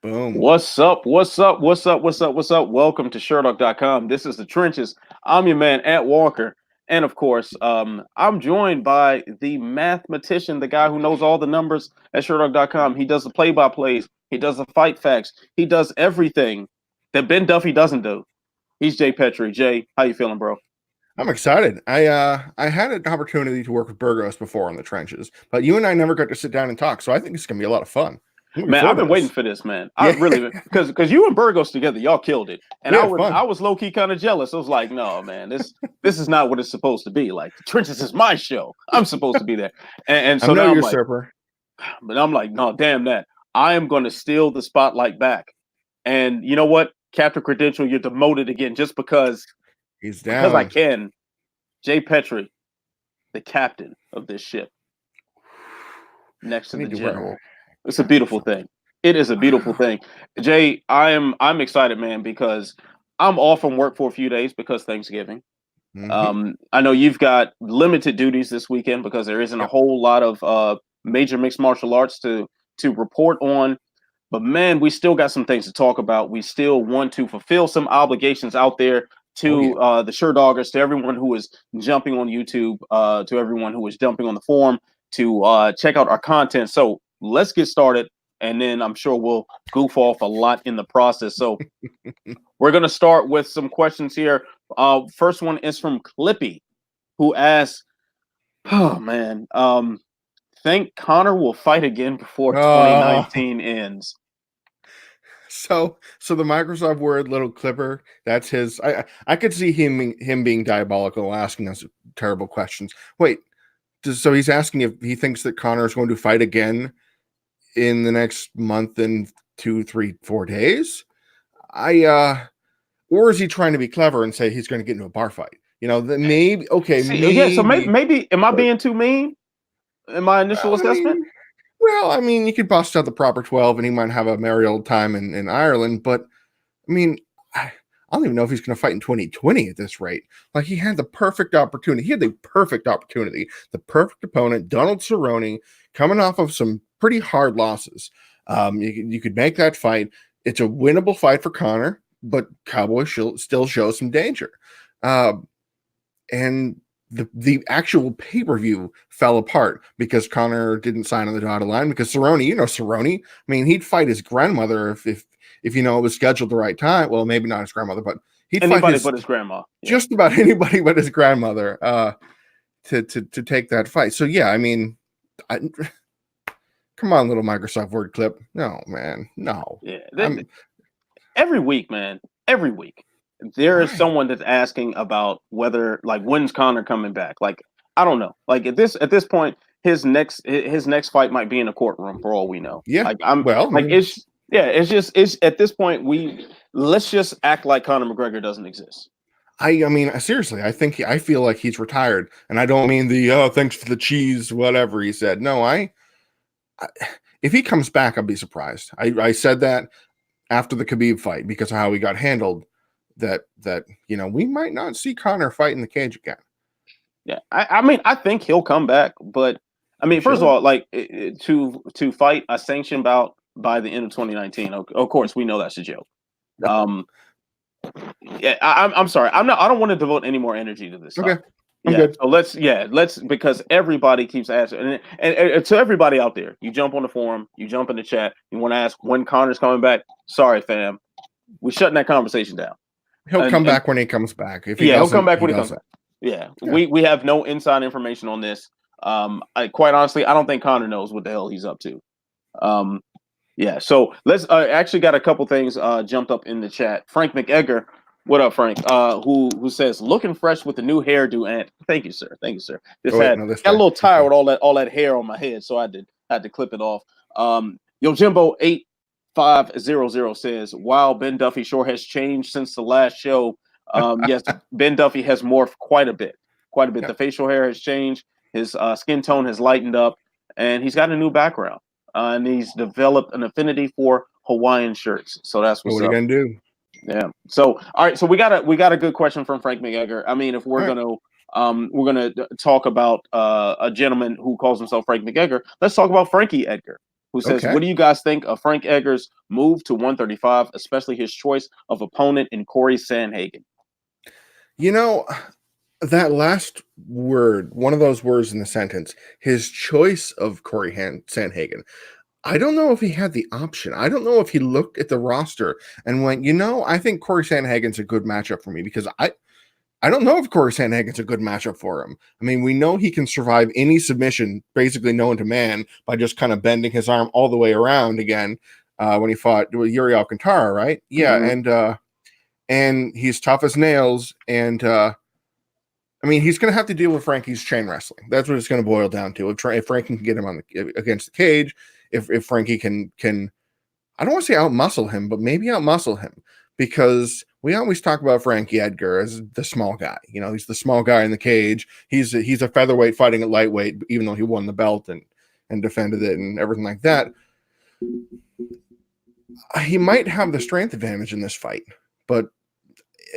Boom. What's up? What's up? What's up? What's up? What's up? Welcome to Sherdog.com. This is the trenches. I'm your man at Walker. And of course, I'm joined by the mathematician, the guy who knows all the numbers at Sherdog.com. He does the play-by-plays, he does the fight facts, he does everything that Ben Duffy doesn't do. He's Jay Pettry. Jay, how you feeling, bro? I'm excited. I had an opportunity to work with Burgos before on the trenches, but you and I never got to sit down and talk. So I think it's gonna be a lot of fun. I'm looking Man, I've forward been to waiting this. for this, man. I Yeah, really because you and Burgos together, y'all killed it. And yeah, I fun. was low key kind of jealous. I was like, no, man, this is not what it's supposed to be. Like the trenches is my show. I'm supposed to be there. And I'm so no now I'm like, usurper. but I'm like, no, damn that. I am going to steal the spotlight back. And you know what, Captain Credential, you're demoted again just He's because I down. can. Jay Pettry, the captain of this ship, next I to the need to wear. general. It's a beautiful thing. It is a beautiful thing. Jay, I'm excited, man, because I'm off from work for a few days because Thanksgiving. Mm-hmm. I know you've got limited duties this weekend because there isn't a Yep. whole lot of major mixed martial arts to report on. But man, we still got some things to talk about. We still want to fulfill some obligations out there Oh yeah. to the Sherdoggers, to everyone who is jumping on YouTube, to everyone who is jumping on the forum to check out our content. So let's get started, and then I'm sure we'll goof off a lot in the process. So we're going to start with some questions here. First one is from Clippy, who asks, "Oh man, think Connor will fight again before Oh, 2019 ends?" so the Microsoft Word little clipper. That's his. I could see him being diabolical, asking us terrible questions. Wait, so he's asking if he thinks that Connor is going to fight again in the next month and 2, 3, 4 days. Or is he trying to be clever and say he's going to get into a bar fight? Maybe okay, See, yeah. So maybe, maybe. maybe am I But being too mean in my initial well, I assessment? mean, you could bust out the proper 12, and he might have a merry old time in Ireland. But I mean, I don't even know if he's going to fight in 2020 at this rate. Like he had the perfect opportunity. He had the perfect opportunity, the perfect opponent, Donald Cerrone, coming off of some pretty hard losses. You could make that fight. It's a winnable fight for Connor, but Cowboy still shows some danger. And the actual pay-per-view fell apart because Connor didn't sign on the dotted line because Cerrone, I mean, he'd fight his grandmother if it was scheduled the right time. Well, maybe not his grandmother, but he'd fight Anybody but his grandma. Yeah. just about anybody but his grandmother to take that fight. So yeah, I mean, come on, little Microsoft Word clip. No, man, no. Yeah. Every week, man. Every week, there is Right. someone that's asking about whether, like, when's Connor coming back? Like, I don't know. Like at this point, his next fight might be in a courtroom for all we know. Yeah. Like I'm Well, I like mean, it's at this point let's just act like Conor McGregor doesn't exist. I mean, seriously, I feel like he's retired, and I don't mean the thanks for the cheese, whatever he said. No, if he comes back, I'll be surprised. I said that after the Khabib fight because of how he got handled. That we might not see Connor fight in the cage again. Yeah, I mean I think he'll come back, but I mean He first of should. all, like to fight a sanctioned bout by the end of 2019. Of course, we know that's a joke. Um, yeah, I'm sorry. I don't want to devote any more energy to this Okay, topic. I'm Yeah. good. So let's because everybody keeps asking, and to everybody out there, you jump on the forum, you jump in the chat, you want to ask when Connor's coming back. Sorry, fam, we're shutting that conversation down. He'll come And back when he comes back. If he yeah, he'll come doesn't, back he when he comes doesn't. back. Yeah, Yeah. we have no inside information on this. I quite honestly, I don't think Connor knows what the hell he's up to. Um, yeah, so let's actually got a couple things jumped up in the chat. Frank McEgger, what up, Frank? Who says looking fresh with the new hairdo? And thank you, sir. Thank you, sir. Oh wait, no, this Got a way. little This tired way. with all that hair on my head, so I had to clip it off. Yo, Jimbo 8500 says, "Wow, Ben Duffy sure has changed since the last show. Yes, Ben Duffy has morphed quite a bit, quite a bit. Yeah. The facial hair has changed. His skin tone has lightened up, and he's got a new background." And he's developed an affinity for Hawaiian shirts. So that's Well, what's what are you up. gonna do? Yeah. So all right. So we got a good question from Frank McEgger. I mean, if All right. we're gonna talk about a gentleman who calls himself Frank McEgger, let's talk about Frankie Edgar. who says, Okay. "What do you guys think of Frank Edgar's move to 135, especially his choice of opponent in Corey Sandhagen?" You know, that last word, one of those words in the sentence, his choice of Sandhagen. I don't know if he had the option. I don't know if he looked at the roster and went, I think Corey Sandhagen's a good matchup for me, because I don't know if Corey Sandhagen's a good matchup for him. I mean, we know he can survive any submission, basically known to man, by just kind of bending his arm all the way around again when he fought with Yuri Alcantara, right? Yeah, Mm-hmm. and he's tough as nails, and I mean, he's going to have to deal with Frankie's chain wrestling. That's what it's going to boil down to. If Frankie can get him on against the cage, if Frankie can I don't want to say outmuscle him, but maybe outmuscle him, because we always talk about Frankie Edgar as the small guy. He's the small guy in the cage. He's a featherweight fighting at lightweight, even though he won the belt and defended it and everything like that. He might have the strength advantage in this fight, but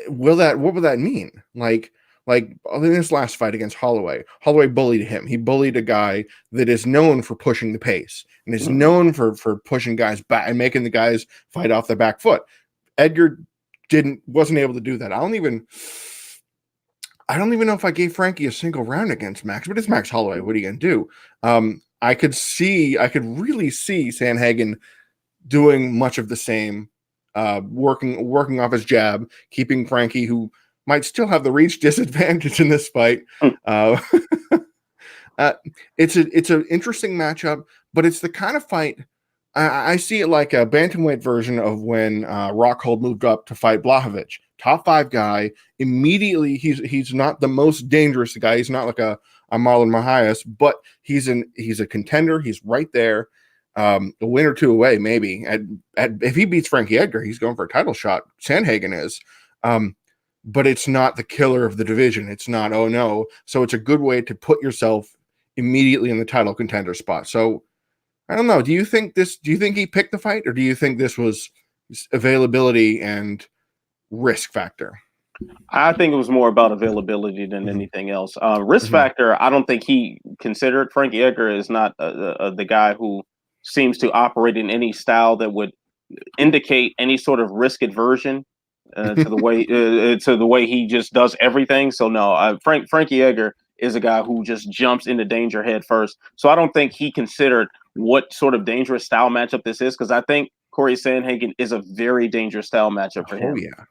what will that mean? Like in this last fight against Holloway bullied him. He bullied a guy that is known for pushing the pace and is known for pushing guys back and making the guys fight off the back foot. Edgar wasn't able to do that. I don't even know if I gave Frankie a single round against Max, but it's Max Holloway. What are you gonna do? I could really see Sandhagen doing much of the same, working off his jab, keeping Frankie, who might still have the reach disadvantage in this fight. It's an interesting matchup, but it's the kind of fight I see it like a bantamweight version of when Rockhold moved up to fight Blachowicz. Top 5 guy. Immediately, he's not the most dangerous guy. He's not like a Marlon Moraes, but he's a contender. He's right there. A win or two away, maybe. If he beats Frankie Edgar, he's going for a title shot. Sandhagen is. But it's not the killer of the division. It's not, oh no. So it's a good way to put yourself immediately in the title contender spot. So I don't know. Do you think he picked the fight, or do you think this was availability and risk factor? I think it was more about availability than anything else. Risk factor, I don't think he considered. Frankie Edgar is not the guy who seems to operate in any style that would indicate any sort of risk aversion to the way he just does everything. So no, Frankie Edgar is a guy who just jumps into danger head first. So I don't think he considered what sort of dangerous style matchup this is, because I think Corey Sandhagen is a very dangerous style matchup for him. Oh yeah.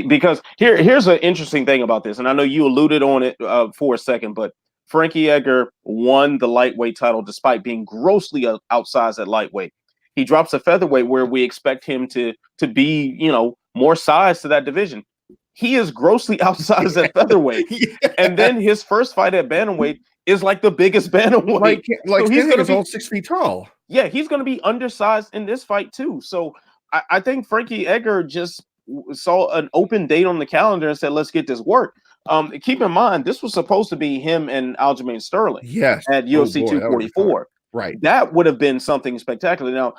Because here's an interesting thing about this, and I know you alluded on it for a second, but Frankie Edgar won the lightweight title despite being grossly outsized at lightweight. He drops a featherweight where we expect him to be, more size to that division. He is grossly outsized at featherweight, and then his first fight at bantamweight is like the biggest bantamweight. So he's going to be all 6 feet tall. Yeah, he's going to be undersized in this fight too. So I think Frankie Edgar just saw an open date on the calendar and said, "Let's get this work." Keep in mind, this was supposed to be him and Aljamain Sterling. Yes, at UFC 244. Right, that would have been something spectacular. Now,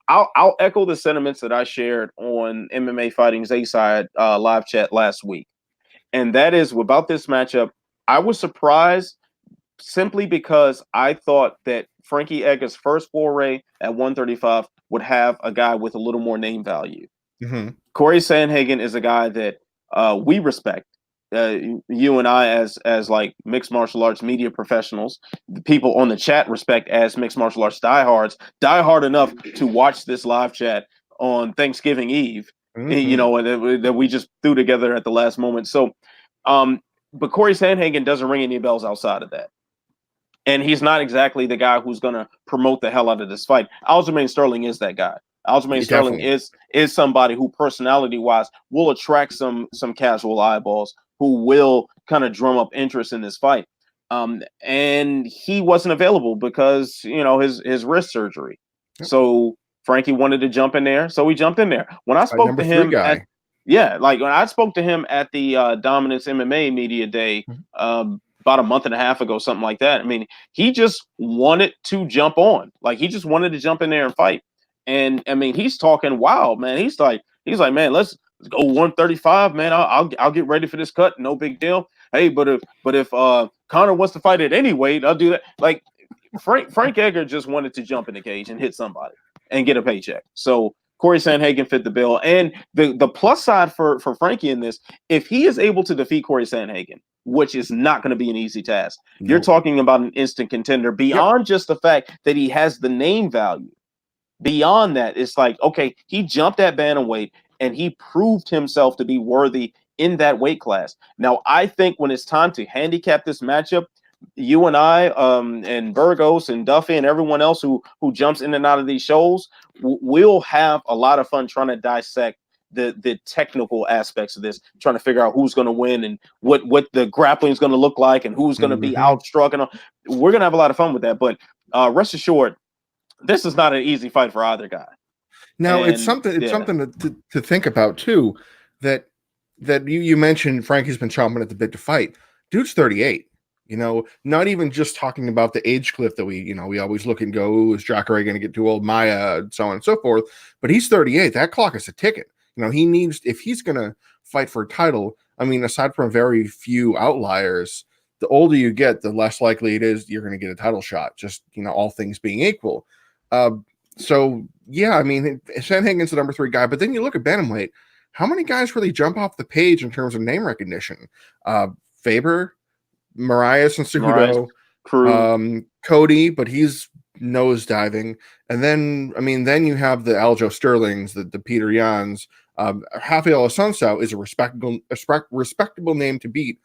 I'll echo the sentiments that I shared on MMA Fighting's A-Side live chat last week, and that is about this matchup. I was surprised simply because I thought that Frankie Edgar's first foray at 135 would have a guy with a little more name value. Corey Sandhagen is a guy that we respect. You and I, as like mixed martial arts media professionals, the people on the chat respect as mixed martial arts diehards, die hard enough to watch this live chat on Thanksgiving Eve, and that we just threw together at the last moment. So, but Corey Sandhagen doesn't ring any bells outside of that. And he's not exactly the guy who's going to promote the hell out of this fight. Aljamain Sterling is that guy. Aljamain Sterling is somebody who, personality-wise, will attract some casual eyeballs who will kind of drum up interest in this fight. And he wasn't available because, his wrist surgery. Yep. So Frankie wanted to jump in there, so he jumped in there. When I spoke to him, when I spoke to him at the Dominance MMA Media Day, about a month and a half ago, something like that. I mean, he just wanted to jump on. Like, he just wanted to jump in there and fight. And I mean, he's talking wild, man. He's like, man, let's go 135, man. I'll get ready for this cut. No big deal. Hey, but if Conor wants to fight at any weight, I'll do that. Like, Frank Edgar just wanted to jump in the cage and hit somebody and get a paycheck. So Corey Sandhagen fit the bill. And the plus side for Frankie in this, if he is able to defeat Corey Sandhagen, which is not going to be an easy task, you're talking about an instant contender beyond just the fact that he has the name value. Beyond that, it's like, okay, he jumped that bantamweight and he proved himself to be worthy in that weight class. Now, I think when it's time to handicap this matchup, you and I, and Burgos and Duffy and everyone else who jumps in and out of these shows, we'll have a lot of fun trying to dissect the technical aspects of this, trying to figure out who's going to win and what the grappling is going to look like and who's going to be outstruck. And we're going to have a lot of fun with that. But rest assured, this is not an easy fight for either guy. Now, it's something to think about too. That you mentioned Frankie's been chomping at the bit to fight. Dude's 38. You know, not even just talking about the age cliff that we always look and go, ooh, is Jacare going to get too old? Maya, so on and so forth. But he's 38. That clock is a ticket. You know, he needs, if he's going to fight for a title, I mean, aside from very few outliers, the older you get, the less likely it is you're going to get a title shot, just, you know, all things being equal. So, yeah, I mean, Sandhagen's the number 3 guy, but then you look at bantamweight, how many guys really jump off the page in terms of name recognition? Faber, Marias and Cejudo, Cody, but he's nosediving. And then, I mean, then you have the Aljo Sterlings, the Peter Yans. Rafael Assunção is a respectable name to beat,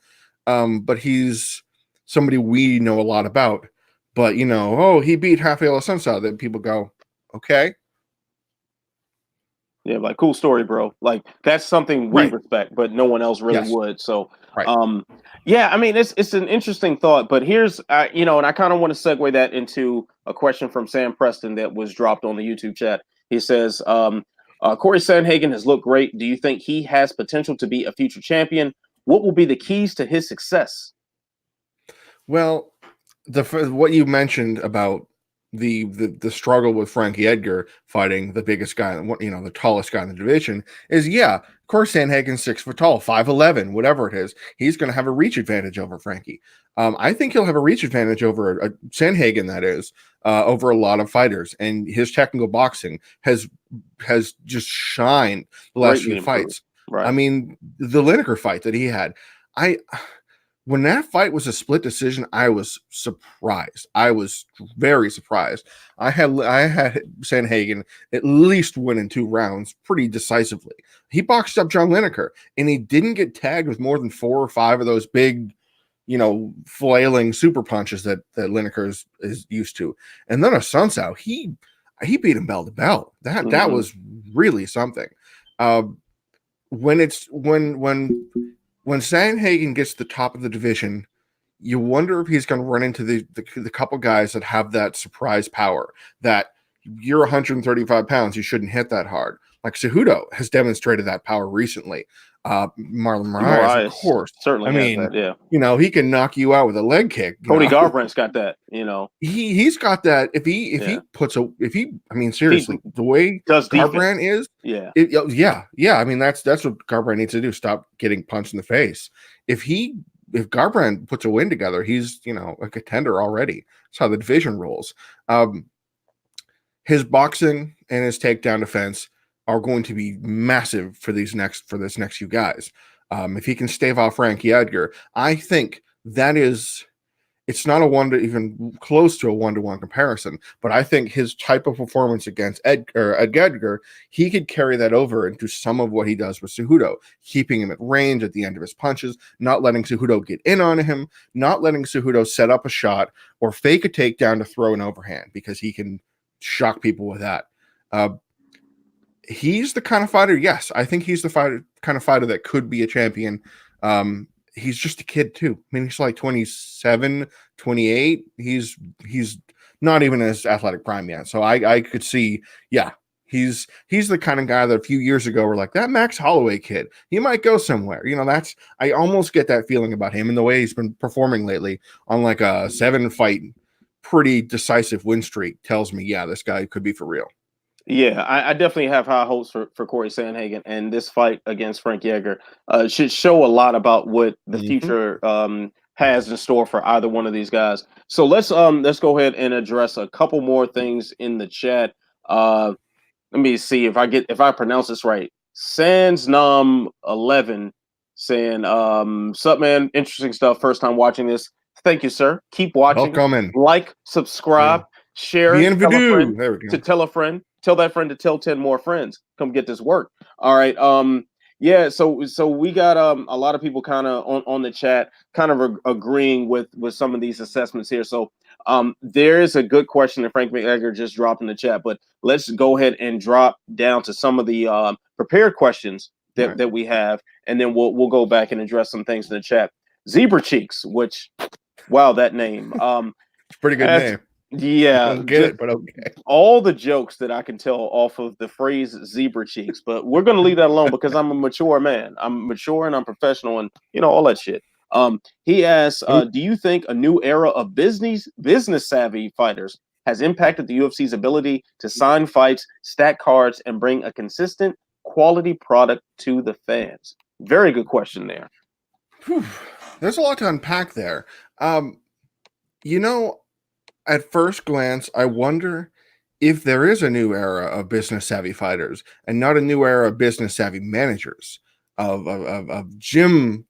but he's somebody we know a lot about. But, you know, oh, he beat Rafael Assunção. Then people go, okay. Yeah, like, cool story, bro. Like, that's something we respect, but no one else really would. So, yeah, I mean, it's an interesting thought. But here's, you know, and I kind of want to segue that into a question from Sam Preston that was dropped on the YouTube chat. He says, Corey Sandhagen has looked great. Do you think he has potential to be a future champion? What will be the keys to his success? Well, what you mentioned about the struggle with Frankie Edgar fighting the biggest guy, you know, the tallest guy in the division is, of course, Sandhagen's 6 foot tall, 5'11", whatever it is. He's going to have a reach advantage over Frankie. I think he'll have a reach advantage over Sandhagen, that is, over a lot of fighters. And his technical boxing has just shined the last few fights. Right. I mean, the Lineker fight that he had, when that fight was a split decision, I was surprised. I was very surprised. I had Sandhagen at least winning 2 rounds pretty decisively. He boxed up John Lineker, and he didn't get tagged with more than 4 or 5 of those big, you know, flailing super punches that Lineker is used to. And then Assunção, he beat him bell to bell. That was really something. When Sandhagen gets to the top of the division, you wonder if he's going to run into the couple guys that have that surprise power, that you're 135 pounds, you shouldn't hit that hard. Like Cejudo has demonstrated that power recently. Marlon Moraes, of course. Certainly, I mean, that, you know, he can knock you out with a leg kick. Cody Garbrandt's got that, you know. He's got that. I mean, seriously, the way Garbrandt is, I mean, that's what Garbrandt needs to do. Stop getting punched in the face. If Garbrandt puts a win together, he's, you know, a contender already. That's how the division rolls. His boxing and his takedown defense are going to be massive for this next few guys. If he can stave off Frankie Edgar, I think it's not even close to a 1-to-1 comparison, but I think his type of performance against Edgar, he could carry that over into some of what he does with Cejudo, keeping him at range at the end of his punches, not letting Cejudo get in on him, not letting Cejudo set up a shot or fake a takedown to throw an overhand, because he can shock people with that. He's the kind of fighter, yes, I think he's the kind of fighter that could be a champion. He's just a kid too. I mean, he's like 27, 28. He's not even in his athletic prime yet. So I could see, he's the kind of guy that a few years ago we're like, that Max Holloway kid, he might go somewhere. You know, I almost get that feeling about him and the way he's been performing lately on like a 7-fight, pretty decisive win streak tells me, this guy could be for real. Yeah, I definitely have high hopes for Corey Sandhagen, and this fight against Frankie Edgar should show a lot about what the future has in store for either one of these guys. So let's go ahead and address a couple more things in the chat. Let me see if I pronounce this right. Sans Nam 11 saying, sup man, interesting stuff. First time watching this. Thank you, sir. Keep watching. Welcome. Like, subscribe, share, tell a friend Bienvenue. There we to go. tell a friend, tell that friend to tell 10 more friends. Come get this work. All right. Yeah, so we got a lot of people kind of on the chat kind of agreeing with some of these assessments here. So there is a good question that Frank McEgger just dropped in the chat, but let's go ahead and drop down to some of the prepared questions that we have, and then we'll go back and address some things in the chat. Zebra Cheeks, which wow, that name. It's a pretty good name. I Yeah, don't get it, but okay. all the jokes that I can tell off of the phrase zebra cheeks, but we're gonna leave that alone because I'm a mature man. I'm mature and I'm professional and all that shit. He asks, do you think a new era of business savvy fighters has impacted the UFC's ability to sign fights, stack cards, and bring a consistent quality product to the fans? Very good question there. Whew. There's a lot to unpack there. At first glance, I wonder if there is a new era of business savvy fighters and not a new era of business savvy managers, of gym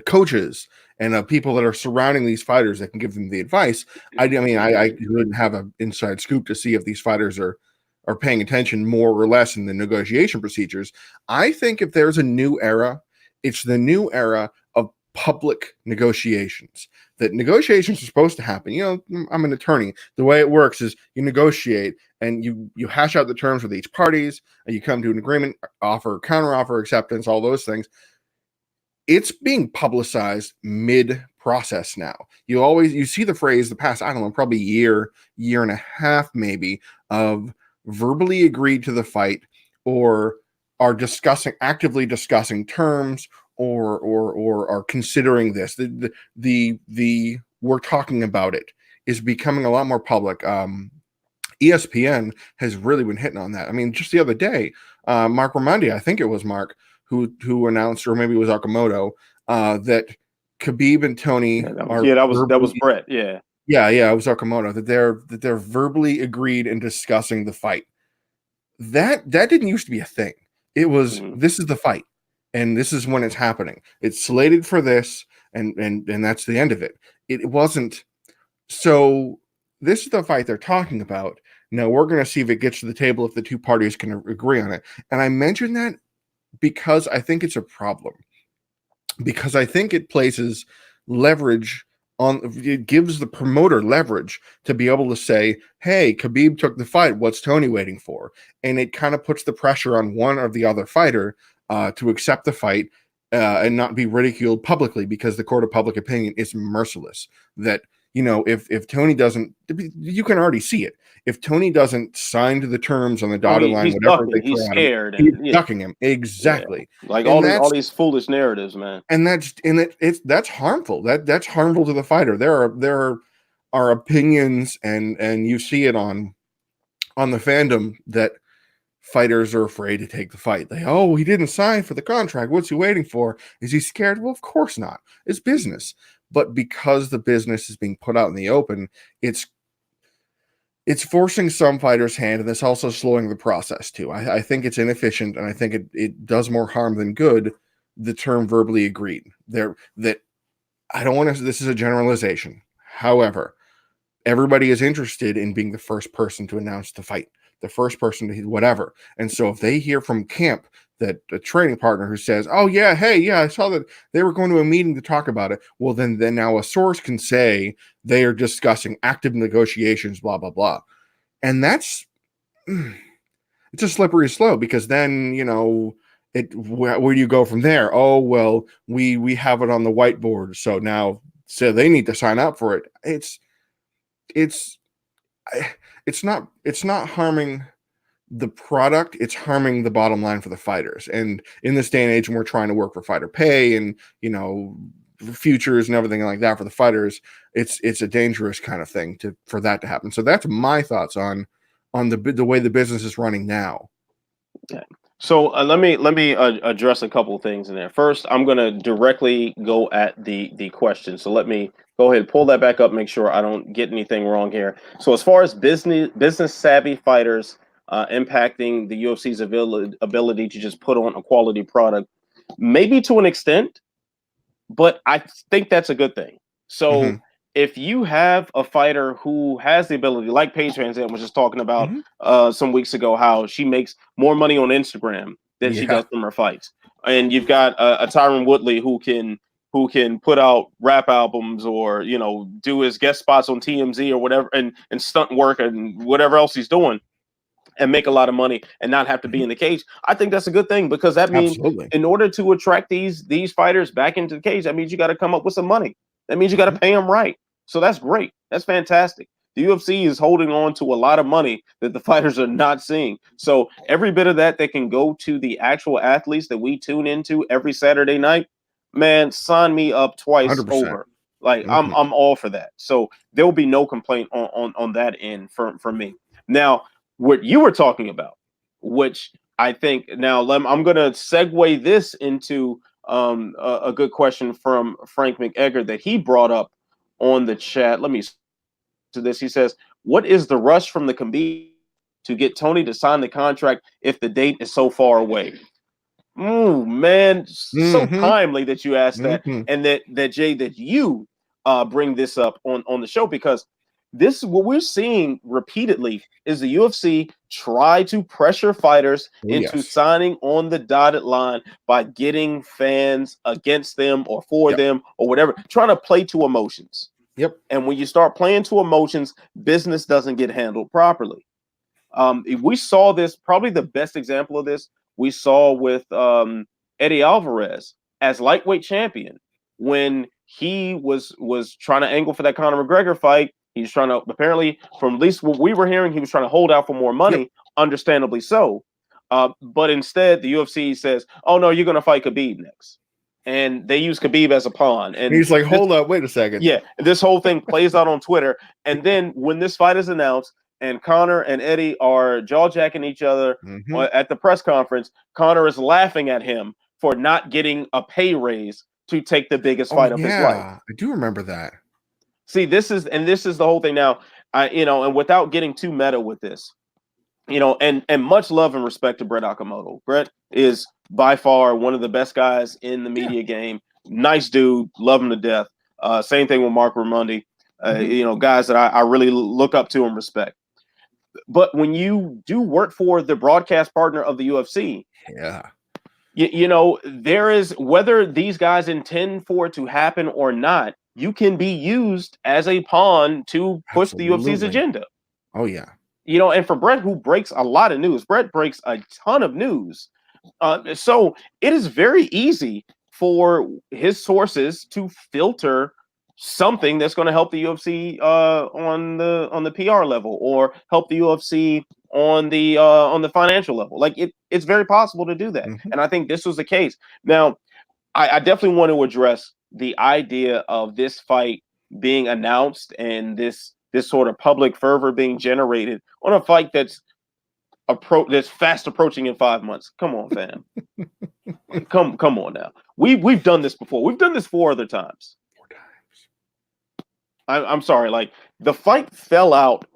coaches, and of people that are surrounding these fighters that can give them the advice. I wouldn't have an inside scoop to see if these fighters are paying attention more or less in the negotiation procedures. I think if there's a new era, it's the new era of public negotiations. That negotiations are supposed to happen. I'm an attorney. The way it works is you negotiate and you hash out the terms with each parties, and you come to an agreement, offer, counteroffer, acceptance, all those things. It's being publicized mid-process now. You see the phrase the past, I don't know, probably year and a half maybe, of verbally agreed to the fight, or are actively discussing terms, or are considering this. The we're talking about it is becoming a lot more public. ESPN has really been hitting on that. I mean, just the other day, Mark Raimondi, I think it was Mark, who announced, or maybe it was Okamoto, that Khabib and Tony that was Brett. Yeah, it was Okamoto, that they're verbally agreed in discussing the fight. That didn't used to be a thing. It was This is the fight, and this is when it's happening. It's slated for this, and that's the end of it. It wasn't. So this is the fight they're talking about. Now we're going to see if it gets to the table, if the two parties can agree on it. And I mention that because I think it's a problem. Because I think it places leverage it gives the promoter leverage to be able to say, hey, Khabib took the fight. What's Tony waiting for? And it kind of puts the pressure on one or the other fighter to accept the fight and not be ridiculed publicly, because the court of public opinion is merciless. That, if Tony doesn't, you can already see it. If Tony doesn't sign to the terms on the dotted line, he's whatever ducking, they throw he's at scared, him, and he's ducking him. Exactly. Yeah. Like and all these foolish narratives, man. And that's harmful. That's harmful to the fighter. There are opinions, and you see it on the fandom, that fighters are afraid to take the fight. He didn't sign for the contract. What's he waiting for? Is he scared? Well, of course not. It's business. But because the business is being put out in the open, it's forcing some fighters' hand, and it's also slowing the process too. I think it's inefficient, and I think it does more harm than good. The term verbally agreed that I don't want to. This is a generalization. However, everybody is interested in being the first person to announce the fight, the first person to whatever. And so if they hear from camp that a training partner who says, oh yeah, hey, yeah, I saw that they were going to a meeting to talk about it. Well, then now a source can say they are discussing active negotiations, blah, blah, blah. And that's, it's a slippery slope, because then, where do you go from there? Oh, well, we have it on the whiteboard. So they need to sign up for it. It's not harming the product, it's harming the bottom line for the fighters. And in this day and age, when we're trying to work for fighter pay and futures and everything like that for the fighters, it's a dangerous kind of thing for that to happen. So that's my thoughts on the way the business is running now. Yeah. So let me address a couple of things in there. First, I'm going to directly go at the question. So let me go ahead, pull that back up, make sure I don't get anything wrong here. So as far as business savvy fighters impacting the UFC's ability to just put on a quality product, maybe to an extent, but I think that's a good thing. So Hmm. if you have a fighter who has the ability, like Paige Van Zandt was just talking about Hmm. some weeks ago, how she makes more money on Instagram than she Yeah. does from her fights, and you've got a Tyron Woodley who can put out rap albums or do his guest spots on TMZ or whatever and stunt work and whatever else he's doing and make a lot of money and not have to be Hmm. in the cage. I think that's a good thing because that means Absolutely. in order to attract these fighters back into the cage, that means you got to come up with some money. That means you got to Hmm. pay them right. So that's great. That's fantastic. The UFC is holding on to a lot of money that the fighters are not seeing. So every bit of that can go to the actual athletes that we tune into every Saturday night, man, sign me up twice 100%. over. Like Hmm. I'm all for that. So there will be no complaint on that end from me. Now, what you were talking about, which I think now I'm going to segue this into a good question from Frank McEgger that he brought up on the chat. Let me to this. He says, "What is the rush from the Khabib to get Tony to sign the contract if the date is so far away?" Man, so Hmm. timely that you asked that, Hmm. and that Jay, that you bring this up on the show because this what we're seeing repeatedly is the UFC try to pressure fighters Oh, into yes. signing on the dotted line by getting fans against them or for Yep. them or whatever, trying to play to emotions. Yep. And when you start playing to emotions, business doesn't get handled properly. We saw this, probably the best example of this we saw with Eddie Alvarez as lightweight champion when he was trying to angle for that Conor McGregor fight. He's trying to, apparently, from at least what we were hearing, he was trying to hold out for more Yep. money, understandably so. But instead, the UFC says, "Oh no, you're going to fight Khabib next," and they use Khabib as a pawn. And And he's like, this, hold up, wait a second. yeah, this whole thing plays out on Twitter. And then when this fight is announced and Connor and Eddie are jaw jacking each other Hmm. at the press conference, Connor is laughing at him for not getting a pay raise to take the biggest Oh, fight of his life. yeah. I do remember that. See, this is the whole thing now. And without getting too meta with this, and much love and respect to Brett Okamoto. Brett is by far one of the best guys in the Yeah. media game. Nice dude, love him to death. Same thing with Mark Raimondi. Hmm. Guys that I really look up to and respect. But when you do work for the broadcast partner of the UFC, Yeah. there is, whether these guys intend for it to happen or not, you can be used as a pawn to push the UFC's Absolutely. agenda. Oh, yeah. And for Brett, who breaks a lot of news, Brett breaks a ton of news. So it is very easy for his sources to filter something that's going to help the UFC on the PR level or help the UFC on the financial level. Like it's very possible to do that, Hmm. and I think this was the case. Now, I definitely want to address the idea of this fight being announced and this sort of public fervor being generated on a fight that's fast approaching in 5 months. Come on, fam. Come on now. We've done this before. We've done this 4 other times. 4 times. I'm sorry. Like the fight fell out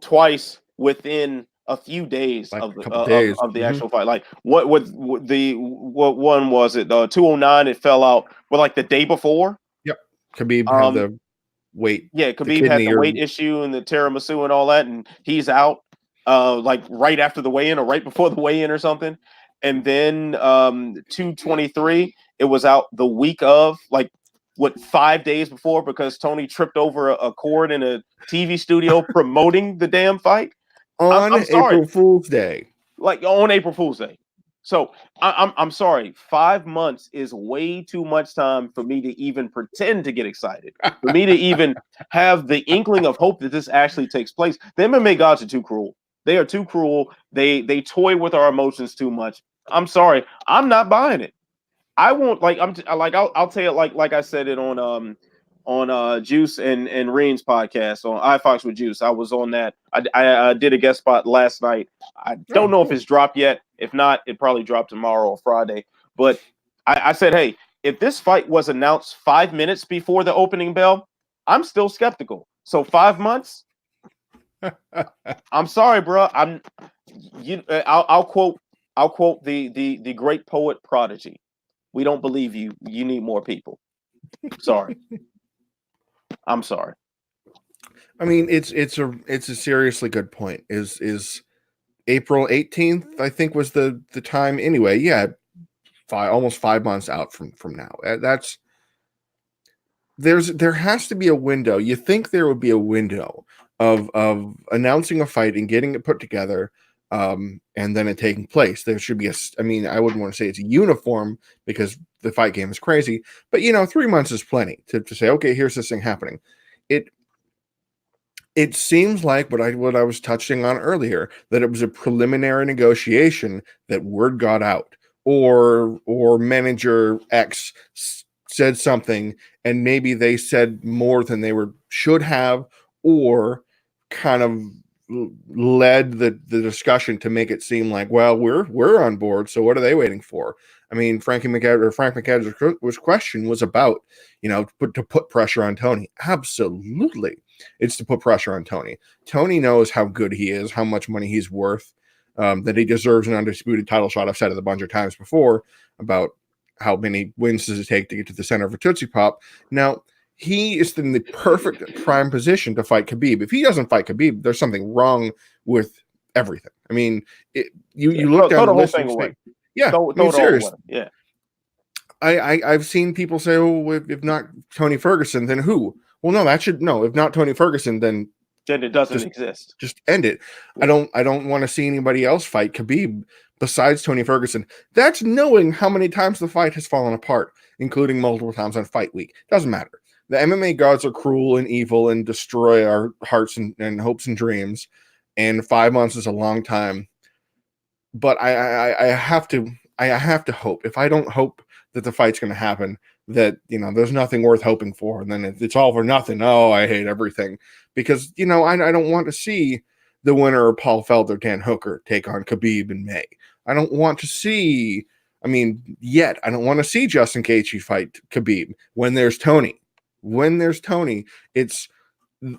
twice within a few days Like of a the couple days. of the Hmm. actual fight. Like what one was it? 209. It fell out like the day before. Yep. Khabib had Um, the weight, yeah, the Khabib had kidney, the or weight issue and the tiramisu and all that, and he's out like right after the weigh-in or right before the weigh-in or something. And then 223, it was out the week of, like, what, 5 days before, because Tony tripped over a cord in a TV studio promoting the damn fight. on I'm sorry, April Fool's Day. like on April Fool's Day. So I'm sorry. 5 months is way too much time for me to even pretend to get excited. For me to even have the inkling of hope that this actually takes place. The MMA gods are too cruel. They are too cruel. They toy with our emotions too much. I'm sorry. I'm not buying it. I won't, like, I'll tell you, like I said it on Juice and Reen's podcast on iFox with Juice. I was on that. I did a guest spot last night. I don't know if it's dropped yet. If not, it probably dropped tomorrow or Friday. But I said, hey, if this fight was announced 5 minutes before the opening bell, I'm still skeptical. So 5 months. I'm sorry, bro. I'll quote the great poet Prodigy. We don't believe you. You need more people. Sorry. I'm sorry. I mean, it's a seriously good point. Is April 18th, I think, was the time anyway. Yeah, almost 5 months out from now. That's there has to be a window. You think there would be a window of announcing a fight and getting it put together, and then it taking place. There should be I mean, I wouldn't want to say it's a uniform because the fight game is crazy, but 3 months is plenty to say, okay, here's this thing happening. It seems like what I was touching on earlier, that it was a preliminary negotiation, that word got out, or Manager X said something, and maybe they said more than they should have, or kind of led the discussion to make it seem like, well, we're on board, so what are they waiting for? I mean, Frank McAdam's question was about, to put pressure on Tony. Absolutely. It's to put pressure on Tony. Tony knows how good he is, how much money he's worth, that he deserves an undisputed title shot. I've said it a bunch of times before about how many wins does it take to get to the center of a Tootsie Pop. Now, he is in the perfect prime position to fight Khabib. If he doesn't fight Khabib, there's something wrong with everything. I mean, you look down the list and say, yeah, throw I mean, it seriously. all away. Yeah. I've seen people say, oh, if not Tony Ferguson, then who? Well, no, if not Tony Ferguson, then it doesn't exist. Just end it. Yeah. I don't want to see anybody else fight Khabib besides Tony Ferguson. That's knowing how many times the fight has fallen apart, including multiple times on fight week. Doesn't matter. The MMA gods are cruel and evil and destroy our hearts and hopes and dreams. And 5 months is a long time. But I have to hope. If I don't hope that the fight's going to happen, that there's nothing worth hoping for, and then it's all for nothing. Oh, I hate everything, because I don't want to see the winner of Paul Felder, Dan Hooker take on Khabib in May. I don't want to see. I don't want to see Justin Gaethje fight Khabib. When there's Tony,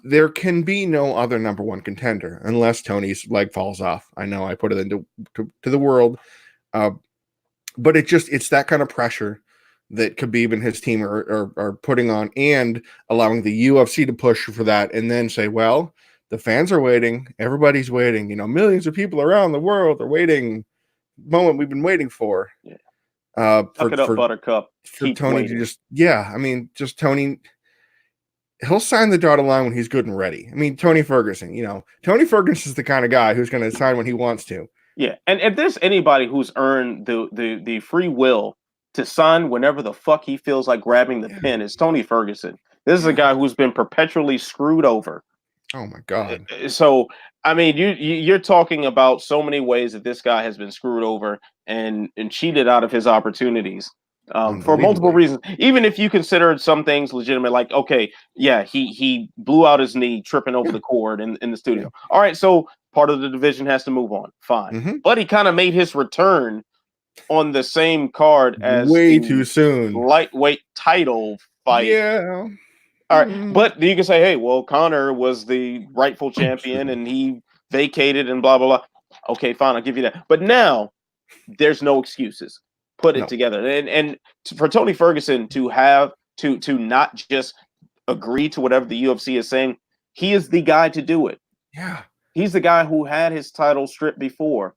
there can be no other number one contender unless Tony's leg falls off. I know I put it into to the world, but it's that kind of pressure that Khabib and his team are putting on, and allowing the UFC to push for that, and then say, well, the fans are waiting, everybody's waiting, millions of people around the world are waiting, moment we've been waiting for. Yeah. For Buttercup. For Tony waiting. Just Tony, he'll sign the dotted line when he's good and ready. I mean, Tony Ferguson, Tony Ferguson is the kind of guy who's going to sign when he wants to. Yeah, and if there's anybody who's earned the free will to sign whenever the fuck he feels like grabbing the pen, it's Tony Ferguson. This is a guy who's been perpetually screwed over. Oh my God. So, I mean, you're talking about so many ways that this guy has been screwed over and cheated out of his opportunities. For multiple reasons. Even if you consider some things legitimate, like, okay, yeah, he blew out his knee tripping over the cord in the studio. Yeah. All right, so part of the division has to move on. Fine. Mm-hmm. But he kind of made his return on the same card as way too soon lightweight title fight. Yeah. All right. But you can say, hey, well, Conor was the rightful champion and he vacated and blah, blah, blah. Okay, fine, I'll give you that. But now there's no excuses. Put it together. And for Tony Ferguson to have to not just agree to whatever the UFC is saying, he is the guy to do it. Yeah. He's the guy who had his title stripped before,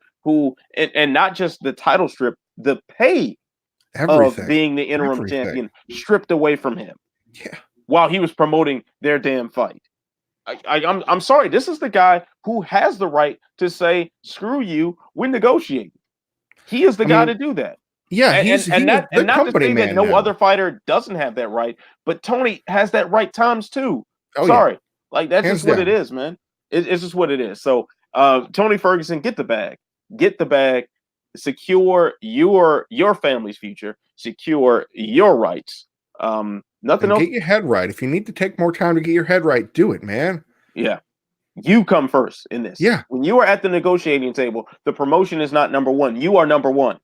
and not just the title strip, the pay of being the interim champion stripped away from him. Yeah. While he was promoting their damn fight. I'm sorry. This is the guy who has the right to say, screw you, we're negotiating. He is the guy to do that. Yeah, and not to say that no other fighter doesn't have that right, but Tony has that right times two. Oh, sorry, like that's just what it is, man. It's just what it is. So, Tony Ferguson, get the bag, secure your family's future, secure your rights, Nothing And else. get your head right. If you need to take more time to get your head right, do it, man. Yeah. You come first in this. Yeah. When you are at the negotiating table, the promotion is not number one. You are number one.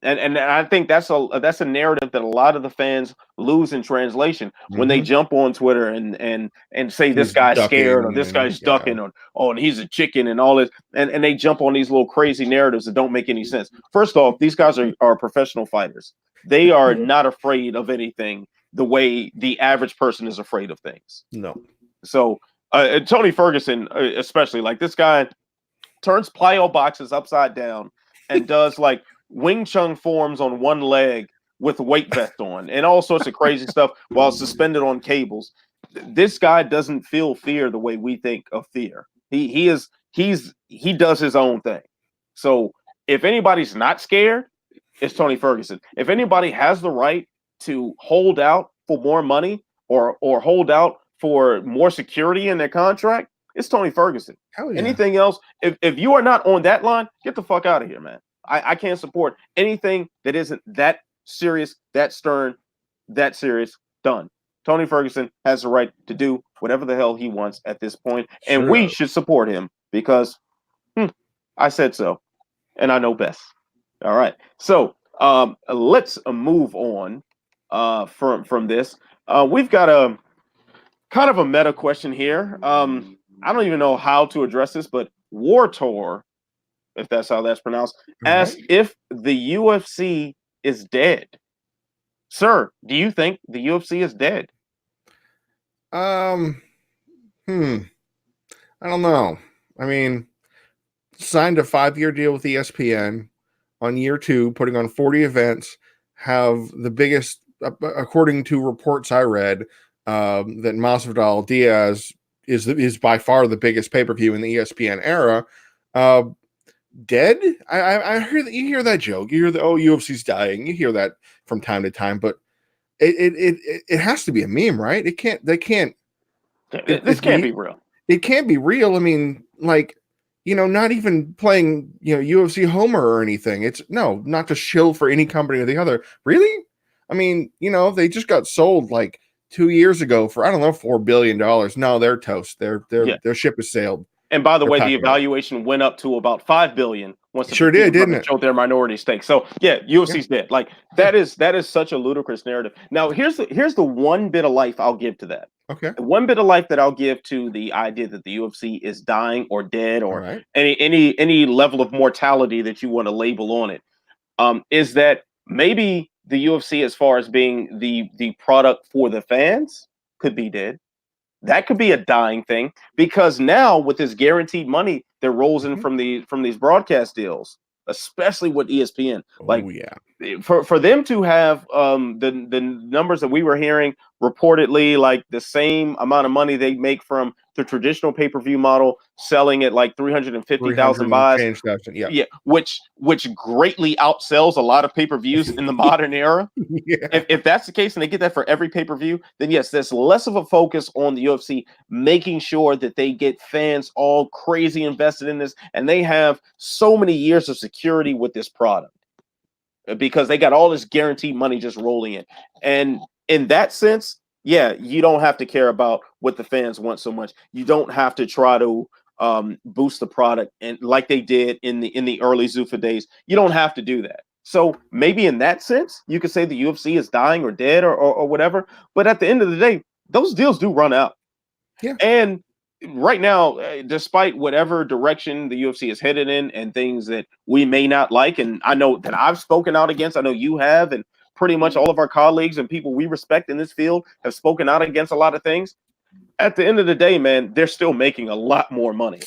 And I think that's a narrative that a lot of the fans lose in translation when they Mm-hmm. jump on Twitter and say this He's guy's scared or ducking this and guy's ducking or and he's a chicken and all this and they jump on these little crazy narratives that don't make any sense. First off, these guys are professional fighters. They are not afraid of anything the way the average person is afraid of things. No. So Tony Ferguson, especially, like, this guy turns plyo boxes upside down and does like Wing Chun forms on one leg with a weight vest on and all sorts of crazy stuff while suspended on cables. This guy doesn't feel fear the way we think of fear. He does his own thing. So if anybody's not scared, it's Tony Ferguson. If anybody has the right to hold out for more money or hold out for more security in their contract, it's Tony Ferguson. Hell yeah. Anything else, if you are not on that line, get the fuck out of here, man. I can't support anything that isn't that serious, that stern, that serious. Done. Tony Ferguson has the right to do whatever the hell he wants at this point, and we should support him because I said so, and I know best. All right, so let's move on from this. We've got a kind of a meta question here. I don't even know how to address this, but War Tour, if that's how that's pronounced, asks if the UFC is dead. Sir, do you think the UFC is dead? I don't know. I mean, signed a 5-year deal with ESPN. On year 2, putting on 40 events, have the biggest, according to reports I read, that Masvidal Diaz is by far the biggest pay-per-view in the ESPN era. Dead? I hear that. You hear that joke. You hear the UFC's dying. You hear that from time to time, but it has to be a meme, right? It can't. They can't. This can't be real. It can't be real. I mean, like, not even playing, UFC Homer or anything. It's not to shill for any company or the other. Really? I mean, they just got sold like 2 years ago for, I don't know, $4 billion. No, they're toast. Their ship has sailed. And by the way, the evaluation went up to about $5 billion once sure did, didn't it? Showed their minority stake. So yeah, UFC's dead. Like that is such a ludicrous narrative. Now here's the one bit of life I'll give to that. Okay. One bit of life that I'll give to the idea that the UFC is dying or dead or any level of mortality that you want to label on it, is that maybe the UFC, as far as being the product for the fans, could be dead. That could be a dying thing because now with this guaranteed money that rolls in from these broadcast deals, especially with ESPN, for them to have the numbers that we were hearing reportedly, like the same amount of money they make from the traditional pay-per-view model, selling at like 350,000 buys, which greatly outsells a lot of pay-per-views in the modern era. If that's the case and they get that for every pay-per-view, then yes, there's less of a focus on the UFC making sure that they get fans all crazy invested in this, and they have so many years of security with this product because they got all this guaranteed money just rolling in. And in that sense, yeah, you don't have to care about what the fans want so much. You don't have to try to boost the product and like they did in the early Zuffa days. You don't have to do that. So maybe in that sense, you could say the UFC is dying or dead or whatever. But at the end of the day, those deals do run out. Yeah. And right now, despite whatever direction the UFC is headed in and things that we may not like, and I know that I've spoken out against, I know you have, and pretty much all of our colleagues and people we respect in this field have spoken out against a lot of things. At the end of the day, man, they're still making a lot more money.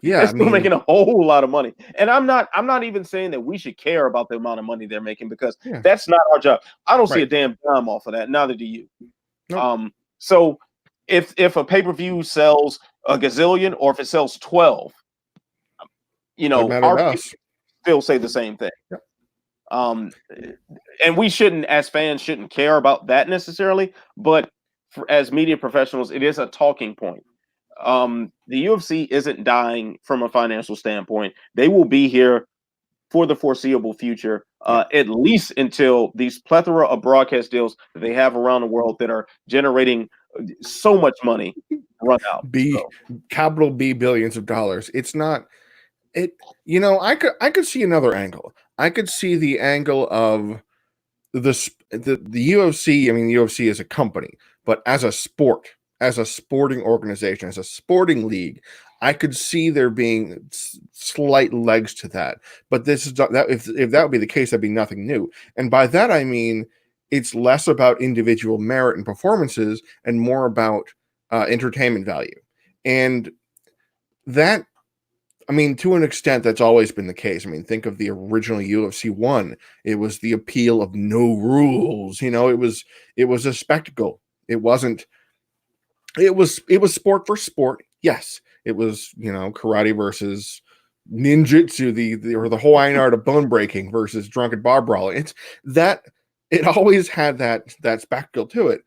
Yeah, they're still making a whole lot of money. And I'm not even saying that we should care about the amount of money they're making because that's not our job. I don't see a damn dime off of that. Neither do you. Nope. So if a pay-per-view sells a gazillion or if it sells 12, our people still say the same thing. Yep. And we shouldn't, as fans, shouldn't care about that necessarily, but as media professionals, it is a talking point. The UFC isn't dying from a financial standpoint. They will be here for the foreseeable future, at least until these plethora of broadcast deals that they have around the world that are generating so much money run out. Capital B billions of dollars. It's not it. I could see another angle. I could see the angle of the UFC. I mean, the UFC is a company, but as a sport, as a sporting organization, as a sporting league, I could see there being slight legs to that. But this is that if that would be the case, that'd be nothing new. And by that I mean it's less about individual merit and performances and more about entertainment value. And that, I mean, to an extent, that's always been the case. I mean, think of the original UFC 1. It was the appeal of no rules. It was a spectacle. It wasn't. It was sport for sport. Yes, it was. Karate versus ninjutsu, the Hawaiian art of bone breaking versus drunken bar brawling. It's that it always had that spectacle to it.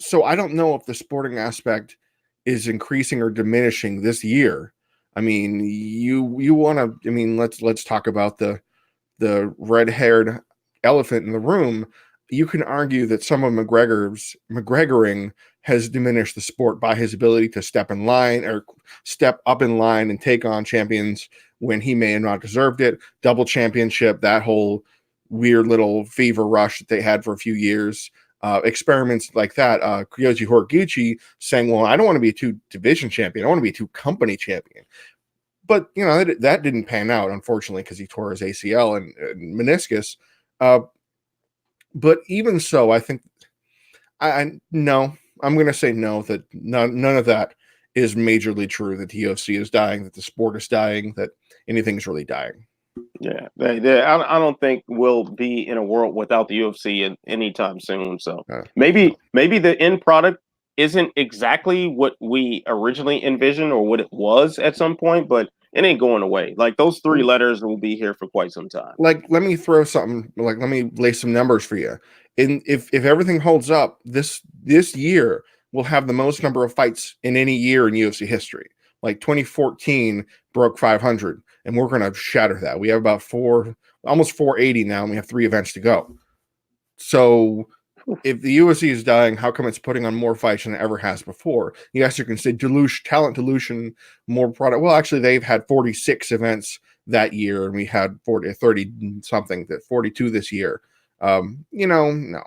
So I don't know if the sporting aspect is increasing or diminishing this year. I mean, you want to. I mean, let's talk about the red-haired elephant in the room. You can argue that some of McGregoring has diminished the sport by his ability to step up in line and take on champions when he may have not deserved it. Double championship, that whole weird little fever rush that they had for a few years. Experiments like that. Kyoji Horiguchi saying, well, I don't want to be a 2 division champion. I want to be a 2 company champion. But, that didn't pan out, unfortunately, because he tore his ACL and meniscus. But even so, I think I'm going to say no, that none of that is majorly true, that the UFC is dying, that the sport is dying, that anything's really dying. Yeah, I don't think we'll be in a world without the UFC anytime soon. So maybe the end product isn't exactly what we originally envisioned or what it was at some point, but it ain't going away. Like those 3 letters will be here for quite some time. Like, let me throw something. Like, let me lay some numbers for you. And if everything holds up, this year we'll have the most number of fights in any year in UFC history. Like 2014 broke 500, and we're going to shatter that. We have about almost 480 now, and we have 3 events to go. So if the UFC is dying, how come it's putting on more fights than it ever has before? Yes, you can say talent dilution, more product. Well, actually, they've had 46 events that year, and we had 30 something, 42 this year. No. Yeah,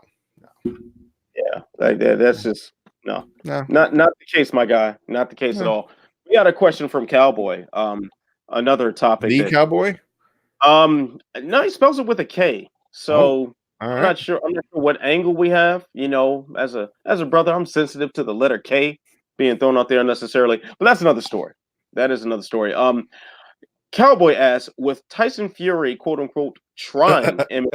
like that. That's just no, not the case, my guy. Not the case at all. We got a question from Cowboy. Another topic. The Cowboy. No, he spells it with a K. So right. I'm not sure what angle we have. As a brother, I'm sensitive to the letter K being thrown out there unnecessarily. But that's another story. That is another story. Cowboy asks, with Tyson Fury, quote unquote, trying MMA,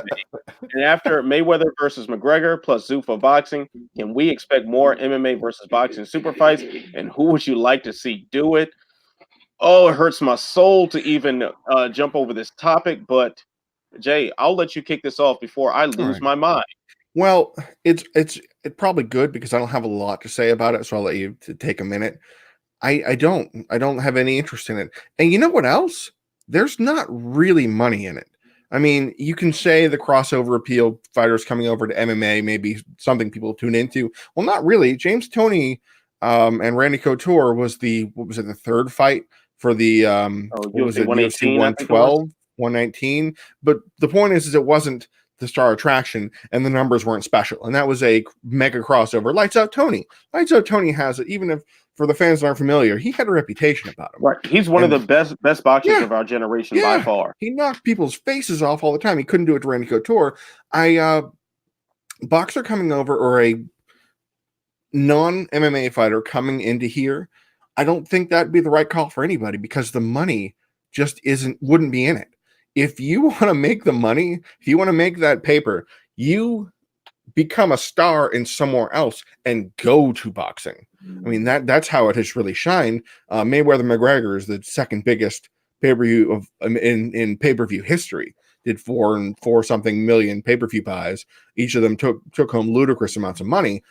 and after Mayweather versus McGregor plus Zuffa boxing, can we expect more MMA versus boxing super fights? And who would you like to see do it? Oh, it hurts my soul to even jump over this topic, but Jay, I'll let you kick this off before I lose my mind. Well, it's probably good because I don't have a lot to say about it, so I'll let you take a minute. I don't have any interest in it. And you know what else? There's not really money in it. I mean, you can say the crossover appeal, fighters coming over to MMA, maybe something people tune into. Well, not really. James Toney and Randy Couture was the 3rd fight for the UFC 112, 119. But the point is it wasn't the star attraction, and the numbers weren't special. And that was a mega crossover. Lights Out Tony has it, even if for the fans that aren't familiar, he had a reputation about him. Right. He's one of the best boxers of our generation by far. He knocked people's faces off all the time. He couldn't do it to Randy Couture. Boxer coming over or a non-MMA fighter coming into here, I don't think that'd be the right call for anybody because the money just wouldn't be in it. If you want to make the money, if you want to make that paper, you become a star in somewhere else and go to boxing. I mean, that's how it has really shined. Mayweather McGregor is the 2nd biggest pay-per-view in pay-per-view history. Did 4 something million pay-per-view buys. Each of them took home ludicrous amounts of money.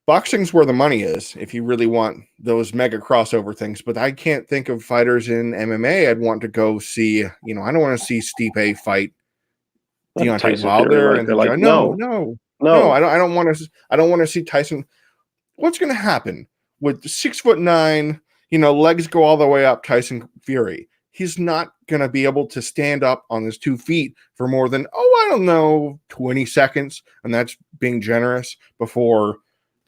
boxing's where the money is if you really want those mega crossover things. But I can't think of fighters in MMA I'd want to go see. You know, I don't want to see Stipe fight Deontay Tyson Fury, Wilder like and they're then like, no, no, no, no. no. I don't want to. I don't want to see Tyson. What's going to happen with 6'9"? You know, legs go all the way up. Tyson Fury. He's not going to be able to stand up on his 2 feet for more than, I don't know, 20 seconds. And that's being generous before,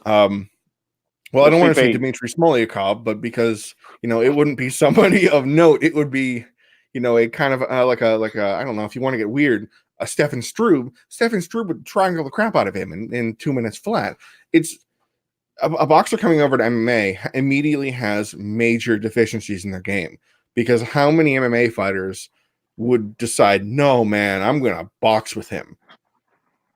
well, I Well, don't want to say Stipe, Dmitry Smolyakov, but because, you know, it wouldn't be somebody of note. It would be, you know, a kind of like a, I don't know if you want to get weird, a Stefan Struve. Stefan Struve would triangle the crap out of him in 2 minutes flat. It's a boxer coming over to MMA immediately has major deficiencies in their game, because how many MMA fighters would decide, no, man, I'm going to box with him?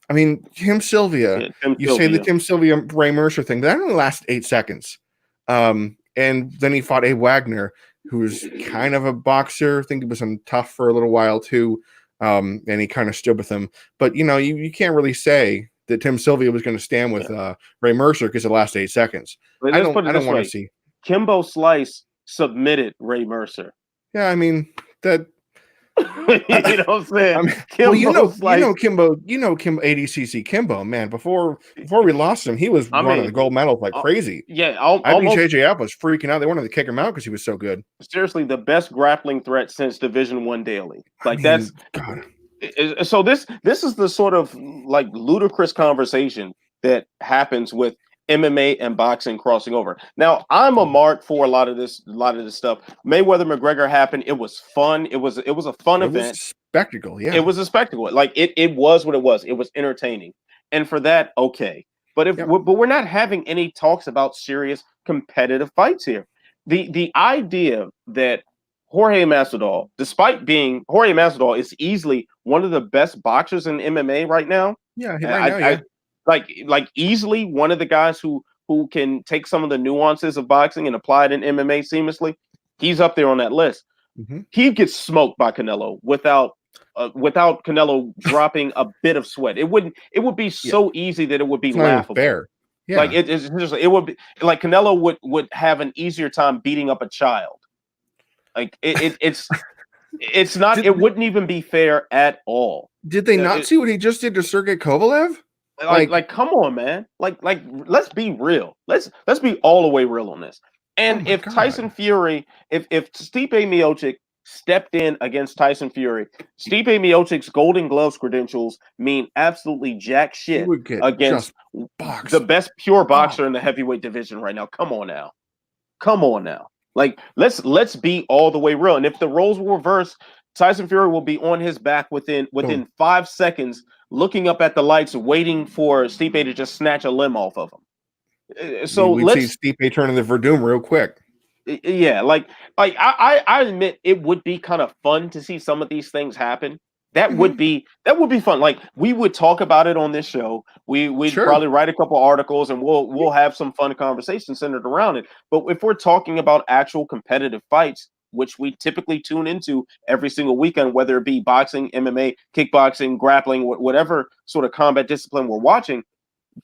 I mean, Tim Sylvia, Tim you say the Sylvia. Tim Sylvia Ray Mercer thing, that only lasts 8 seconds. And then he fought A. Wagner, who was kind of a boxer. I think he was tough for a little while too. And he kind of stood with him. But, you know, you can't really say that Tim Sylvia was going to stand with Ray Mercer because it lasted 8 seconds. But I let's put it don't this want to way: see. Kimbo Slice submitted Ray Mercer. Yeah, I mean that. You know what I'm saying? I mean, Kimbo well, Slice. Kimbo, ADCC Kimbo, man. Before we lost him, he was I running the mean, gold medals like crazy. yeah, almost IBJJF was freaking out. They wanted to kick him out because he was so good. seriously the best grappling threat since Division One Daily. I Like mean, that's God. so this is the sort of like ludicrous conversation that happens with MMA and boxing crossing over. Now, I'm a mark for a lot of this stuff. Mayweather McGregor happened. It was fun. It was a fun It was event. a spectacle, yeah. It was a spectacle. Like it was what it was. It was entertaining. And for that, okay. But we're not having any talks about serious competitive fights here. The idea that Jorge Masvidal, despite being Jorge Masvidal, is easily one of the best boxers in MMA right now. Yeah, I, right now, yeah. like easily one of the guys who can take some of the nuances of boxing and apply it in MMA seamlessly. He's up there on that list. Mm-hmm. He gets smoked by Canelo without Canelo dropping a bit of sweat. It would be so easy that it would be it's not laughable. even fair. Yeah. Like it's just, it would be like Canelo would have an easier time beating up a child. Like it's not. It wouldn't even be fair at all. Did they not see what he just did to Sergey Kovalev? Like come on, man. Like let's be real. Let's be all the way real on this. And if Tyson Fury, if Stipe Miocic stepped in against Tyson Fury, Stipe Miocic's Golden Gloves credentials mean absolutely jack shit against the best pure boxer in the heavyweight division right now. Come on now. Like let's be all the way real. And if the roles will reverse, Tyson Fury will be on his back within 5 seconds, looking up at the lights, waiting for Stipe to just snatch a limb off of him. So we'd see Stipe turning the Verdum real quick. Yeah, like I admit it would be kind of fun to see some of these things happen. That would be fun. Like we would talk about it on this show. We'd probably write a couple articles and we'll have some fun conversations centered around it. But if we're talking about actual competitive fights, which we typically tune into every single weekend, whether it be boxing, MMA, kickboxing, grappling, whatever sort of combat discipline we're watching,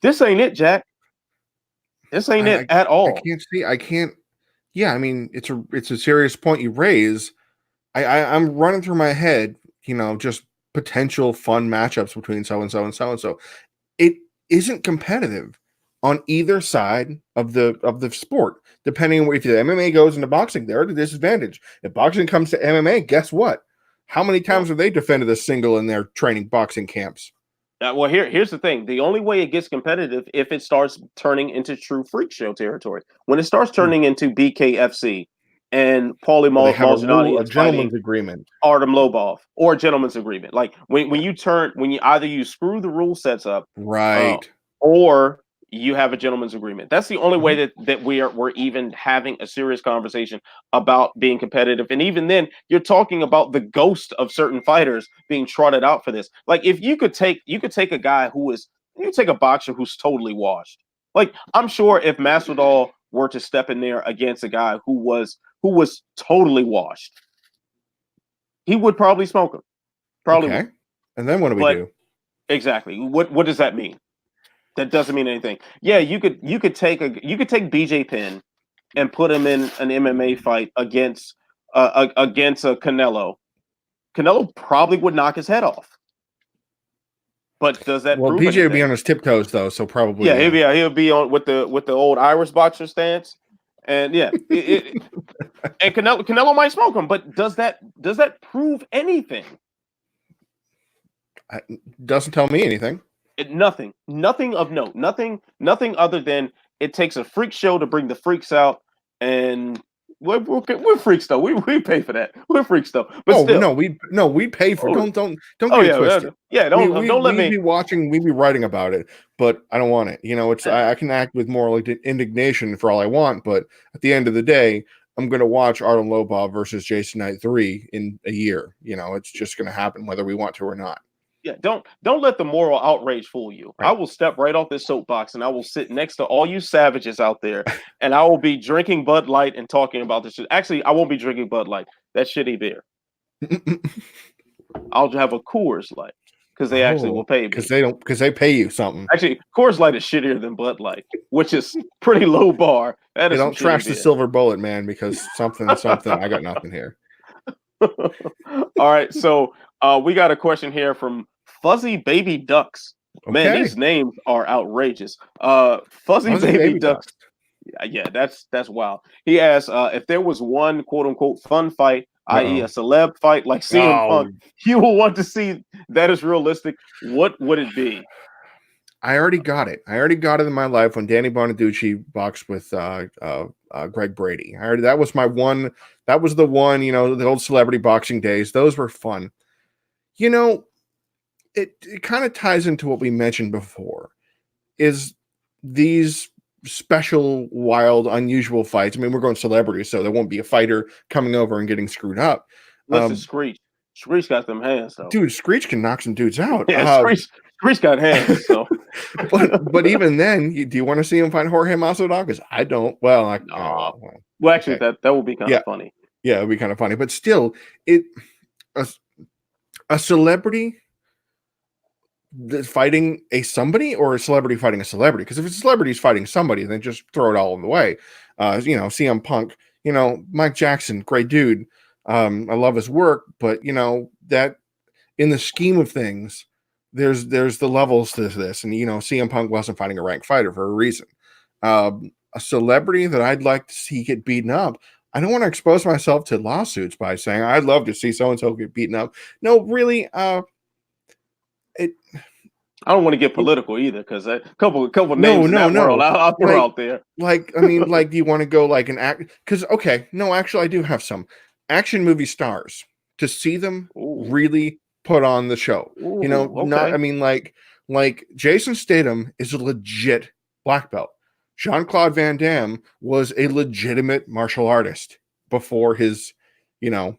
this ain't it, Jack. This ain't it at all. I can't. Yeah, I mean, it's a serious point you raise. I'm running through my head, you know, just potential fun matchups between so and so and so and so. It isn't competitive on either side of the sport. Depending on if the MMA goes into boxing, they're at a disadvantage. If boxing comes to MMA, guess what? How many times have they defended a single in their training boxing camps? Well, here's the thing. The only way it gets competitive if it starts turning into true freak show territory. When it starts turning into BKFC and Paulie Malignaggi a gentleman's agreement, Artem Lobov, or a gentleman's agreement. Like when you either you screw the rule sets up, right, or you have a gentleman's agreement. That's the only way that we're even having a serious conversation about being competitive. And even then, you're talking about the ghost of certain fighters being trotted out for this. Like if you could take a guy you take a boxer who's totally washed. Like I'm sure if Masvidal were to step in there against a guy who was totally washed, he would probably smoke him. Probably. Okay. And then what do we do? Exactly. What does that mean? That doesn't mean anything. Yeah, you could take BJ Penn and put him in an MMA fight against a Canelo. Canelo probably would knock his head off. But does that Well, prove BJ would be anything? on his tiptoes though, so probably Yeah, he'll be on with the old Irish boxer stance, and yeah, and Canelo might smoke him. But does that prove anything? Doesn't tell me anything. Nothing of note. Nothing other than it takes a freak show to bring the freaks out, and we're freaks though. We pay for that. We're freaks though. But still, we pay for. Don't get it twisted. Don't let me be watching. We'd be writing about it, but I don't want it. It's I can act with moral indignation for all I want, but at the end of the day, I'm going to watch Arnold Lobov versus Jason Knight 3 in a year. It's just going to happen whether we want to or not. Yeah, don't let the moral outrage fool you. Right. I will step right off this soapbox and I will sit next to all you savages out there, and I will be drinking Bud Light and talking about this shit. Actually, I won't be drinking Bud Light. That shitty beer. I'll have a Coors Light because they actually will pay me. Because they pay you something. Actually, Coors Light is shittier than Bud Light, which is pretty low bar. That is don't trash the silver bullet, man, because something. I got nothing here. All right, so we got a question here from Fuzzy Baby Ducks. Man, these names are outrageous. Fuzzy Baby Ducks. Yeah, that's wild. He asked if there was one quote unquote fun fight, i.e. a celeb fight like CM Punk, you will want to see that is realistic. What would it be? I already got it. In my life when Danny Bonaducci boxed with Greg Brady. That was my one. That was the one. The old celebrity boxing days. Those were fun. It kind of ties into what we mentioned before. Is these special, wild, unusual fights? I mean, we're going celebrities, so there won't be a fighter coming over and getting screwed up. Listen, Screech. Screech got them hands, though. Dude, Screech can knock some dudes out. Yeah, Screech got hands, so. but even then, do you want to see him fight Jorge Masvidal? Because I don't. Well, well, actually, that would be kind of funny. Yeah, it would be kind of funny. But still, a celebrity fighting somebody, or a celebrity fighting a celebrity? Because if it's a celebrity fighting somebody, then just throw it all in the way. CM Punk, Mike Jackson, great dude. I love his work, but that in the scheme of things, there's the levels to this, and CM Punk wasn't fighting a ranked fighter for a reason. A celebrity that I'd like to see get beaten up. I don't want to expose myself to lawsuits by saying I'd love to see so and so get beaten up. No, really, I don't want to get political either, because a couple names in that world I'll throw out there. Do you want to go like an act? Because actually, I do have some action movie stars to see them really put on the show. Like Jason Statham is a legit black belt. Jean-Claude Van Damme was a legitimate martial artist before his, before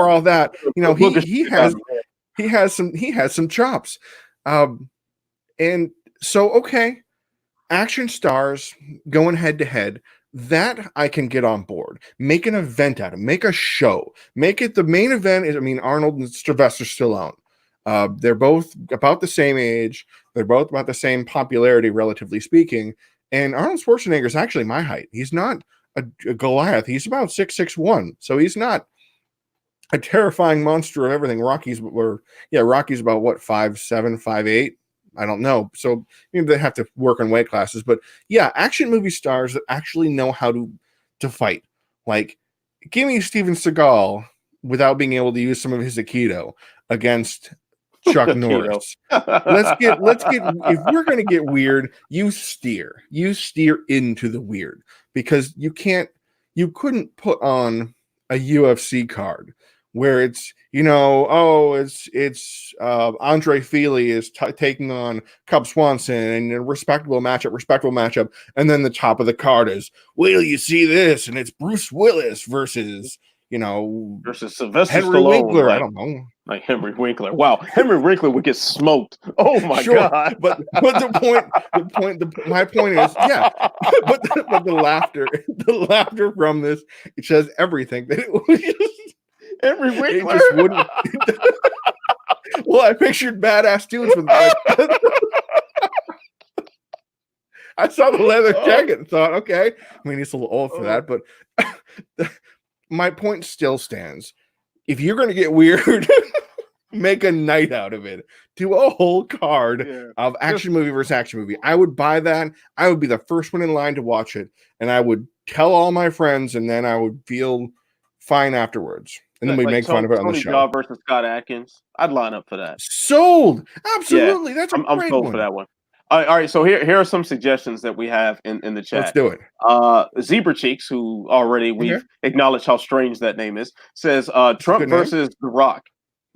all that, he has some chops. And so, action stars going head to head, that I can get on board. Make an event out of it. Make a show. Make it the main event. Arnold and Sylvester Stallone. They're both about the same age. They're both about the same popularity, relatively speaking. And Arnold Schwarzenegger is actually my height. He's not a Goliath. He's about 6'1", so he's not a terrifying monster of everything. Rocky's about what, 5'7", 5'8"? I don't know. So they have to work on weight classes. But yeah, action movie stars that actually know how to fight. Like, give me Steven Seagal without being able to use some of his Aikido against Chuck Norris. Let's get if we're gonna get weird, you steer into the weird, because you couldn't put on a UFC card where it's Andre Feely is taking on Cub Swanson, and a respectable matchup, and then the top of the card is, wait till you see this, and it's Bruce Willis versus Sylvester Henry Stallone, Winkler. I don't know. Like Henry Winkler. Wow, Henry Winkler would get smoked. Oh my god! But my point is, yeah. But the laughter from this, it says everything. That it was just Henry Winkler. It just wouldn't. Well, I pictured badass dudes with like. I saw the leather jacket and thought, okay. I mean, he's a little old for that, but my point still stands. If you're going to get weird, make a night out of it. Do a whole card of action movie versus action movie. I would buy that. I would be the first one in line to watch it, and I would tell all my friends, and then I would feel fine afterwards. And then we make fun of it on the show. Tony Jaa versus Scott Atkins. I'd line up for that. Sold. Absolutely. That's a great I'm sold one. for that one. All right. So here are some suggestions that we have in the chat. Let's do it. Zebra Cheeks, who already we've acknowledged how strange that name is, says Trump versus The Rock.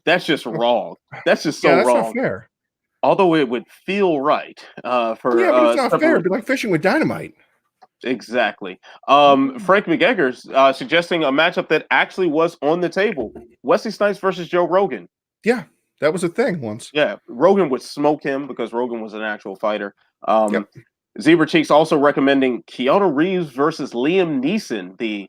That's just wrong. That's just so that's wrong. Not fair. Although it would feel right but it's not fair. It'd be like fishing with dynamite. Exactly. Frank McGregor's suggesting a matchup that actually was on the table: Wesley Snipes versus Joe Rogan. Yeah. That was a thing once. Yeah, Rogan would smoke him because Rogan was an actual fighter. Zebra Cheeks also recommending Keanu Reeves versus Liam Neeson, the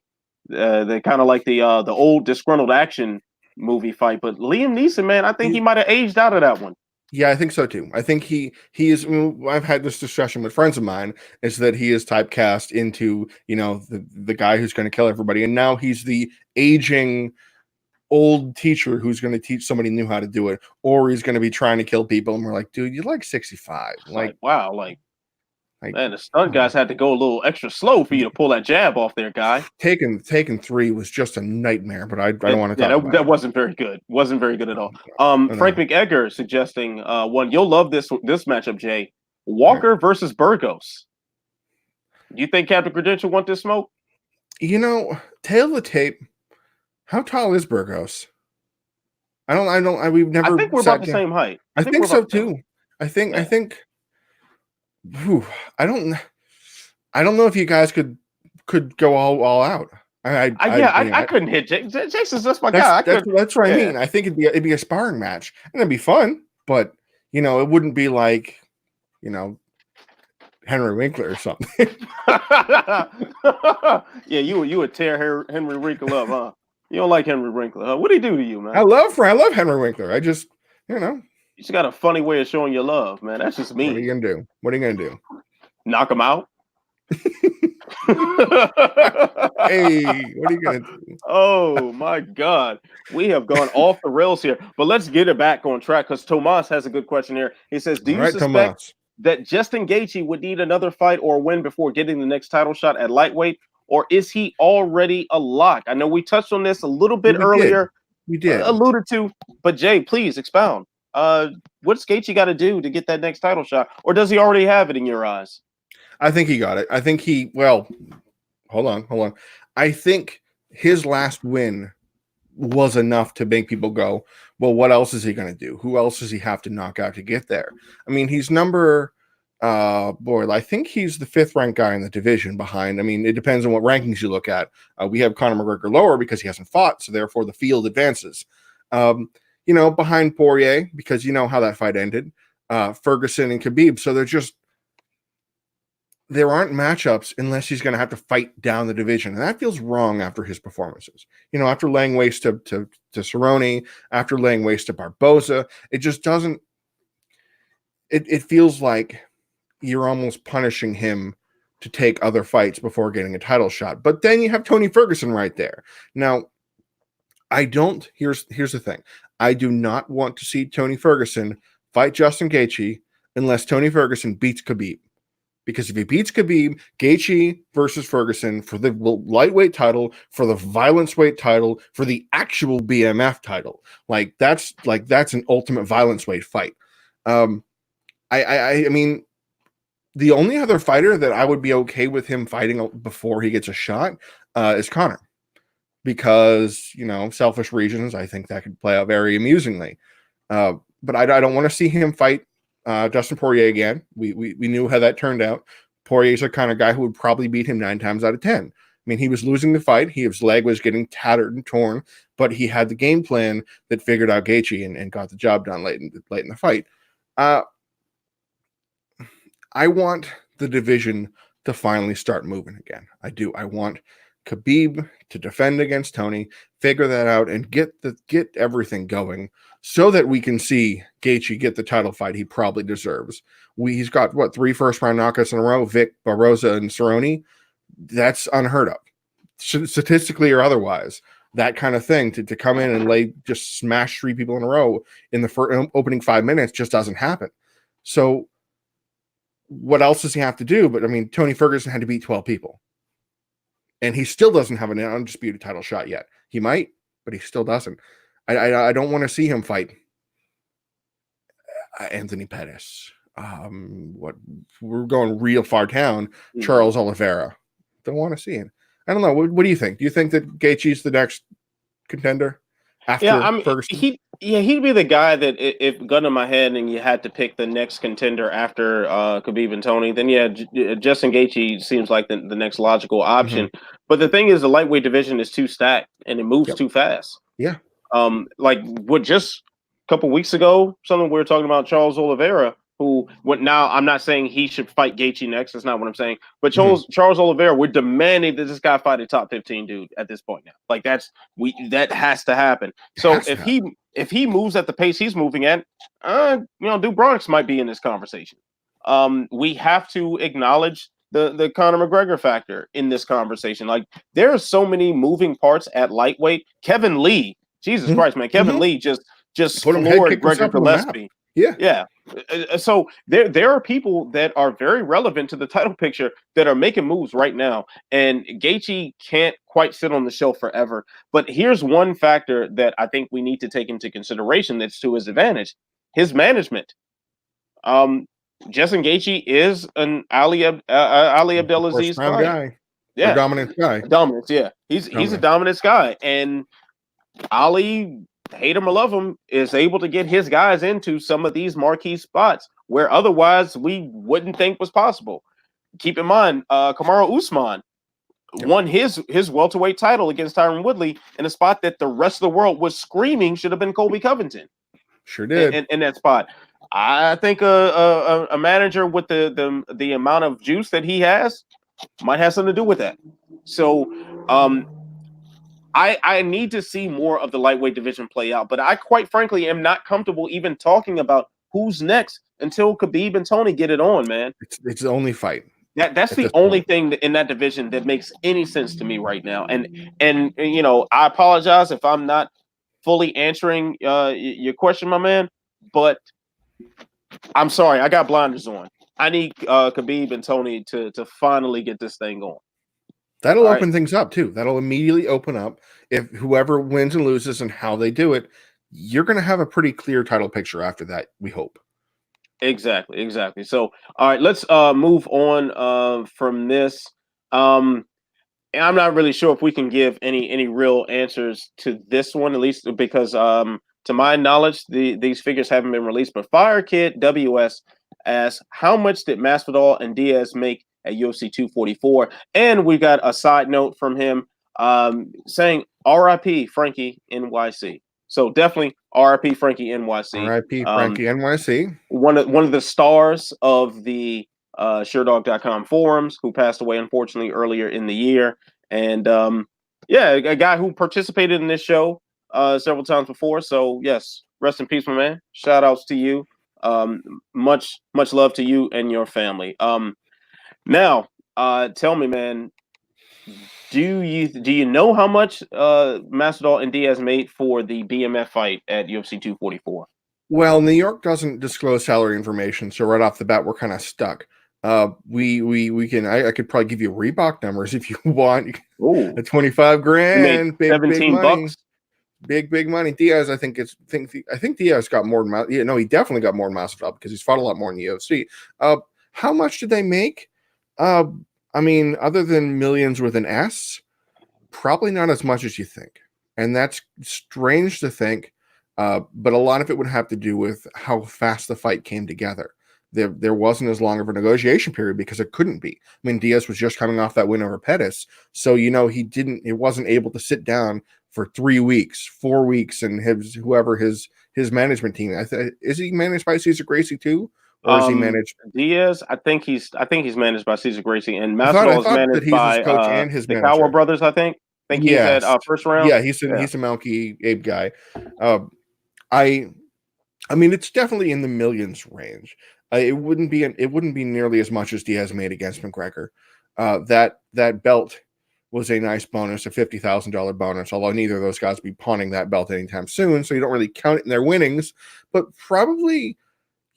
kind of like the old disgruntled action movie fight. But Liam Neeson, man, I think he might have aged out of that one. Yeah, I think so too. I think he is. I've had this discussion with friends of mine. Is that he is typecast into the guy who's going to kill everybody, and now he's the aging old teacher who's going to teach somebody new how to do it, or he's going to be trying to kill people. And we're like, dude, you're like 65. Like wow, like man, the stunt guys had to go a little extra slow for you to pull that jab off there, guy. Taken 3 was just a nightmare, but I don't want to talk about that wasn't very good. Wasn't very good at all. Frank McGregor suggesting one. You'll love this matchup, Jay. Walker versus Burgos. Do you think Captain Credential want this smoke? Tail of the tape. How tall is Burgos? We've never. I think we're about the same height. I think so too. I think. I don't know if you guys could go all out. I couldn't hit Jason's just my guy. That's what I mean. I think it'd be a sparring match, and it'd be fun, but it wouldn't be like Henry Winkler or something. Yeah, you would tear Henry Winkler up, huh? You don't like Henry Winkler, huh? What'd he do to you, man? I love Henry Winkler. I just, you just got a funny way of showing your love, man. That's just mean. What are you gonna do? Knock him out? Hey, what are you gonna do? Oh my God, we have gone off the rails here. But let's get it back on track because Tomas has a good question here. He says, "Do you suspect that Justin Gaethje would need another fight or win before getting the next title shot at lightweight, or is he already a lock?" I know we touched on this a little bit earlier. We did alluded to, but Jay, please expound. What's Gaethje got to do to get that next title shot, or does he already have it in your eyes? I think he got it. I think hold on. I think his last win was enough to make people go, well, what else is he going to do? Who else does he have to knock out to get there? I mean, he's number, I think he's the 5th ranked guy in the division behind. I mean, it depends on what rankings you look at. We have Conor McGregor lower because he hasn't fought, so therefore the field advances. Behind Poirier, because how that fight ended, Ferguson and Khabib. So there aren't matchups unless he's going to have to fight down the division. And that feels wrong after his performances. After laying waste to Cerrone, after laying waste to Barboza, it just doesn't, it feels like you're almost punishing him to take other fights before getting a title shot. But then you have Tony Ferguson right there. Now, here's the thing. I do not want to see Tony Ferguson fight Justin Gaethje unless Tony Ferguson beats Khabib. Because if he beats Khabib, Gaethje versus Ferguson for the lightweight title, for the violence weight title, for the actual BMF title, that's an ultimate violence weight fight. I mean, the only other fighter that I would be okay with him fighting before he gets a shot is Conor, because selfish reasons. I think that could play out very amusingly. But I don't want to see him fight Dustin Poirier again. We knew how that turned out. Poirier's the kind of guy who would probably beat him 9 times out of 10. I mean, he was losing the fight. His leg was getting tattered and torn, but he had the game plan that figured out Gaethje and got the job done late in the fight. I want the division to finally start moving again. I do. I want Khabib to defend against Tony, figure that out, and get everything going so that we can see Gaethje get the title fight he probably deserves. He's got, 3 first-round knockouts in a row, Vic, Barboza, and Cerrone. That's unheard of, statistically or otherwise. That kind of thing, to come in and just smash 3 people in a row in the opening 5 minutes just doesn't happen. So what else does he have to do? But I mean, Tony Ferguson had to beat 12 people, and he still doesn't have an undisputed title shot yet. He might, but he still doesn't. I don't want to see him fight Anthony Pettis. We're going real far down. Charles Oliveira. Don't want to see him. I don't know. What do you think? Do you think that Gaethje's the next contender after Ferguson? He'd be the guy that, if gun in my head and you had to pick the next contender after Khabib and Tony, then Justin Gaethje seems like the next logical option. Mm-hmm. But the thing is, the lightweight division is too stacked and it moves too fast. Yeah. Just a couple weeks ago, something we were talking about Charles Oliveira, now I'm not saying he should fight Gaethje next. That's not what I'm saying. But Charles Oliveira, we're demanding that this guy fight a top 15 dude at this point now. Like that has to happen. So if he moves at the pace he's moving at, Duke Bronx might be in this conversation. We have to acknowledge the Conor McGregor factor in this conversation. Like, there are so many moving parts at lightweight. Kevin Lee, Jesus Christ, man, Kevin Lee just floored Gregor Gillespie. Yeah. So there are people that are very relevant to the title picture that are making moves right now, and Gaethje can't quite sit on the shelf forever. But here's one factor that I think we need to take into consideration that's to his advantage: his management. Justin Gaethje is an Ali Abdelaziz guy. Yeah, a dominant guy. Dominance, yeah. He's a dominance guy, and Ali, hate him or love him, is able to get his guys into some of these marquee spots where otherwise we wouldn't think was possible. Keep in mind, Kamaru Usman won his welterweight title against Tyron Woodley in a spot that the rest of the world was screaming should have been Colby Covington. Sure did. In that spot. I think a manager with the amount of juice that he has might have something to do with that. So I need to see more of the lightweight division play out, but I quite frankly am not comfortable even talking about who's next until Khabib and Tony get it on, man. It's the only fight. That's the only thing in that division that makes any sense to me right now. And I apologize if I'm not fully answering your question, my man, but I'm sorry, I got blinders on. I need Khabib and Tony to finally get this thing going. That'll open things up too. That'll immediately open up. If whoever wins and loses and how they do it, you're going to have a pretty clear title picture after that, we hope. Exactly. So, all right, let's move on from this. And I'm not really sure if we can give any real answers to this one, at least because to my knowledge, these figures haven't been released. But Fire Kid WS asks, how much did Masvidal and Diaz make at UFC 244? And we got a side note from him saying RIP Frankie NYC. So definitely RIP Frankie NYC. RIP Frankie NYC. One of the stars of the Sherdog.com forums, who passed away unfortunately earlier in the year. And a guy who participated in this show several times before. So yes, rest in peace, my man. Shout outs to you. Much love to you and your family. Now, tell me, man, do you know how much Masvidal and Diaz made for the BMF fight at UFC 244? Well, New York doesn't disclose salary information, so right off the bat, we're kind of stuck. We can. I could probably give you Reebok numbers if you want. Ooh. A 25 grand, big 17 money. bucks. Big money. Diaz, I think Diaz got more than he definitely got more than Masvidal because he's fought a lot more in the UFC. How much did they make? I mean, other than millions with an S, probably not as much as you think. And that's strange to think, but a lot of it would have to do with how fast the fight came together. There wasn't as long of a negotiation period because it couldn't be. I mean, Diaz was just coming off that win over Pettis. So, he wasn't able to sit down for 3 weeks, 4 weeks, and his management team. Is he managed by Cesar Gracie too? Or is he managed Diaz? I think he's managed by Cesar Gracie, and Masvidal is managed by coach and his the Cowher brothers. I think he's at first round. Yeah, he's a Malky Abe guy. I mean, it's definitely in the millions range. It wouldn't be nearly as much as Diaz made against McGregor. That belt was a nice bonus, a $50,000 bonus. Although neither of those guys will be pawning that belt anytime soon, so you don't really count it in their winnings. But probably,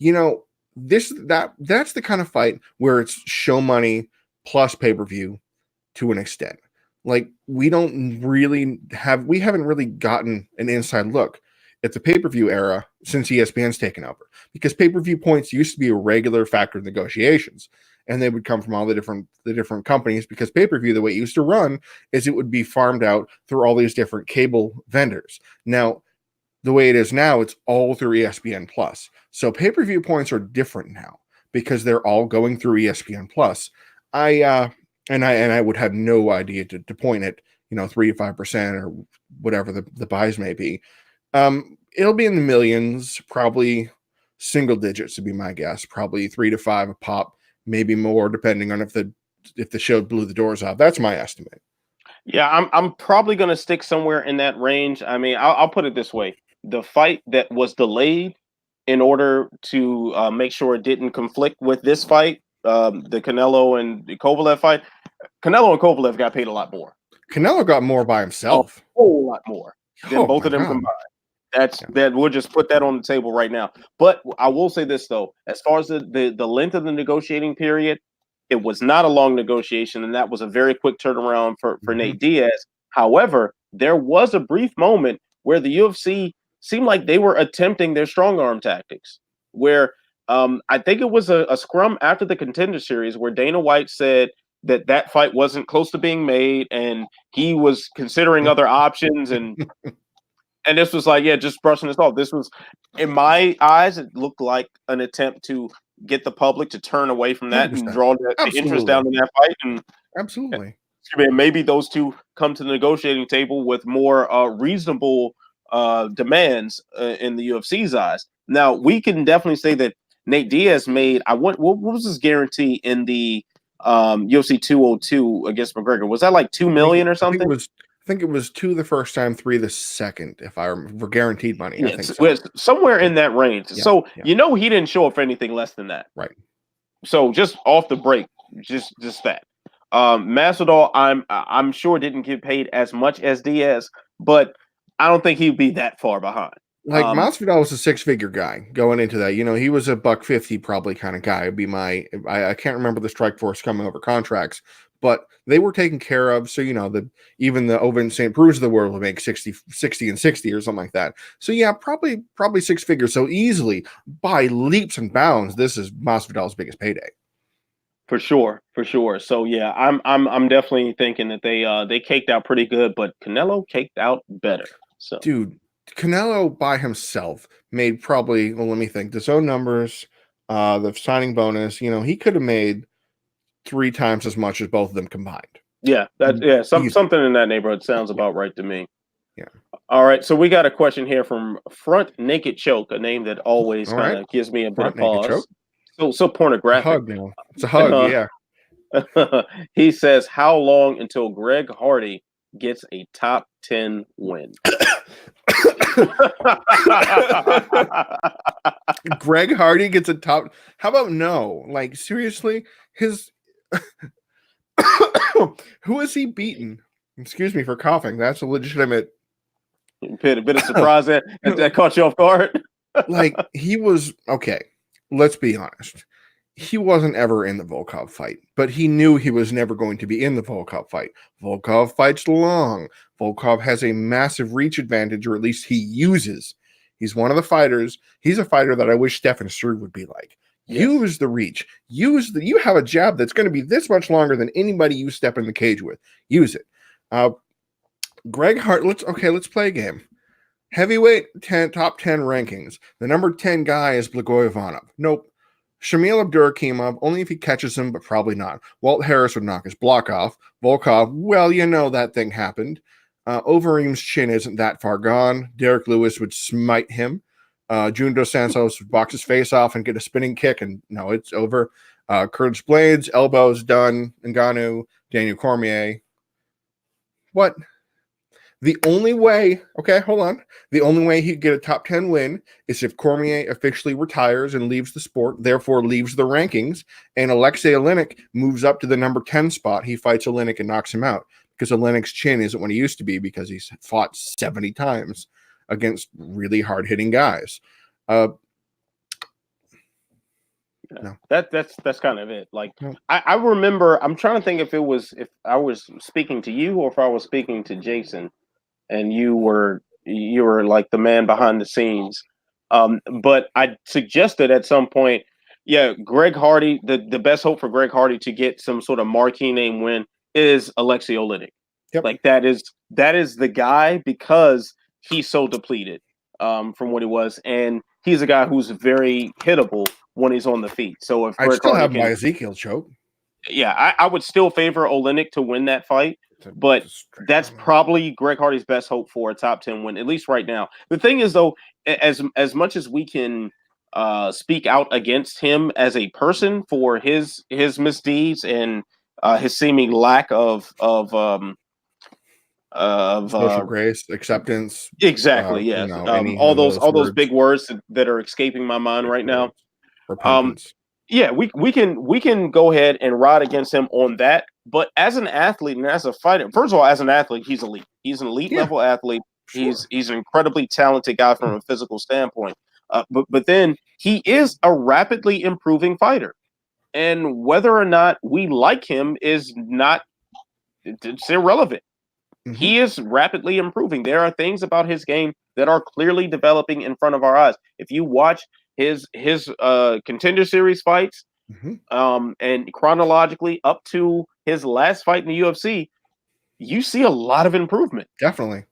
that's the kind of fight where it's show money plus pay per view to an extent. Like we haven't really gotten an inside look at the pay-per-view era since ESPN's taken over, because pay-per-view points used to be a regular factor in negotiations, and they would come from all the different companies, because pay-per-view, the way it used to run is it would be farmed out through all these different cable vendors. Now, the way it is now, it's all through ESPN Plus. So pay-per-view points are different now because they're all going through ESPN Plus. I would have no idea to point at 3 to 5% or whatever the buys may be. It'll be in the millions, probably single digits to be my guess. Probably 3 to 5 a pop, maybe more, depending on if the show blew the doors off. That's my estimate. Yeah, I'm probably going to stick somewhere in that range. I mean, I'll put it this way: the fight that was delayed in order to make sure it didn't conflict with this fight, the Canelo and the Kovalev fight. Canelo and Kovalev got paid a lot more. Canelo got more by himself. A whole lot more than both of them God. combined. That we'll just put that on the table right now. But I will say this though, as far as the length of the negotiating period, it was not a long negotiation, and that was a very quick turnaround for Nate Diaz. However, there was a brief moment where the UFC seemed like they were attempting their strong arm tactics, where I think it was a scrum after the Contender Series where Dana White said that fight wasn't close to being made, and he was considering other options, and this was like, yeah, just brushing this off. This was, in my eyes, it looked like an attempt to get the public to turn away from that 100%. and draw the interest down in that fight. And Absolutely. maybe those two come to the negotiating table with more reasonable demands in the UFC's eyes. Now, we can definitely say that Nate Diaz made, what was his guarantee in the UFC 202 against McGregor? Was that like 2 million or something? I think it was 2 the first time, 3 the second, if I remember, guaranteed money. Yeah, I think so. Somewhere in that range. Yeah, so yeah. he didn't show up for anything less than that. Right. So just off the break, just that. Masvidal, I'm sure didn't get paid as much as Diaz, but I don't think he'd be that far behind. Like Masvidal was a 6-figure guy going into that. He was a $150 probably kind of guy. It'd be I can't remember the Strike Force coming over contracts, but they were taken care of. So even the Owen St. Bruce of the world would make 60 and 60 or something like that. So yeah, probably 6 figures. So easily by leaps and bounds, this is Masvidal's biggest payday. For sure. So yeah, I'm definitely thinking that they caked out pretty good, but Canelo caked out better. So dude, Canelo by himself made probably, well, let me think, the zone numbers, the signing bonus, he could have made 3 times as much as both of them combined. Yeah, something in that neighborhood sounds about right to me. Yeah. All right, so we got a question here from Front Naked Choke, a name that always kind of gives me a bit of pause. So pornographic. A hug now. It's a hug, yeah. He says, how long until Greg Hardy gets a top 10 win? Greg Hardy gets a top. How about no? Like, seriously, who has he beaten? Excuse me for coughing. That's a legitimate bit of surprise that caught you off guard. Like, he was okay. Let's be honest. He wasn't ever in the Volkov fight, but he knew he was never going to be in the Volkov fight. Volkov fights long. Volkov has a massive reach advantage, or at least he uses. He's one of the fighters. He's a fighter that I wish Stefan Struve would be like. Yes. Use the reach. You have a jab that's going to be this much longer than anybody you step in the cage with. Use it. Greg Hart, let's play a game. Heavyweight top 10 rankings. The number 10 guy is Blagoy Ivanov. Nope. Shamil Abdurakhimov, only if he catches him, but probably not. Walt Harris would knock his block off. Volkov, well, that thing happened. Overeem's chin isn't that far gone. Derek Lewis would smite him. June Dos Santos would box his face off and get a spinning kick, and no, it's over. Curtis Blades, elbows done. Ngannou, Daniel Cormier. What? The only way, okay, hold on. The only way he'd get a top 10 win is if Cormier officially retires and leaves the sport, therefore leaves the rankings, and Alexei Oleinik moves up to the number 10 spot. He fights Oleinik and knocks him out because Oleinik's chin isn't what he used to be because he's fought 70 times against really hard-hitting guys. No. That's kind of it. Like I remember, I'm trying to think if I was speaking to you or if I was speaking to Jason, and you were like the man behind the scenes. But I suggested at some point, yeah, Greg Hardy, the best hope for Greg Hardy to get some sort of marquee name win is Alexei Oleinik. Yep. Like that is the guy because he's so depleted from what he was, and he's a guy who's very hittable when he's on the feet. So if I still have my Ezekiel choke. Yeah, I would still favor Oleinik to win that fight, but that's probably Greg Hardy's best hope for a top 10 win, at least right now. The thing is, though, as much as we can speak out against him as a person for his misdeeds and his seeming lack of social grace, acceptance. Exactly, yes. All those big words that are escaping my mind right now. Repentance. Yeah, we can go ahead and ride against him on that. But as an athlete and as a fighter, first of all, as an athlete, he's elite. He's an elite level athlete. Sure. He's an incredibly talented guy from a physical standpoint. But then he is a rapidly improving fighter, and whether or not we like him is not it's irrelevant. Mm-hmm. He is rapidly improving. There are things about his game that are clearly developing in front of our eyes. If you watch his Contender Series fights, and chronologically up to his last fight in the UFC, you see a lot of improvement. Definitely.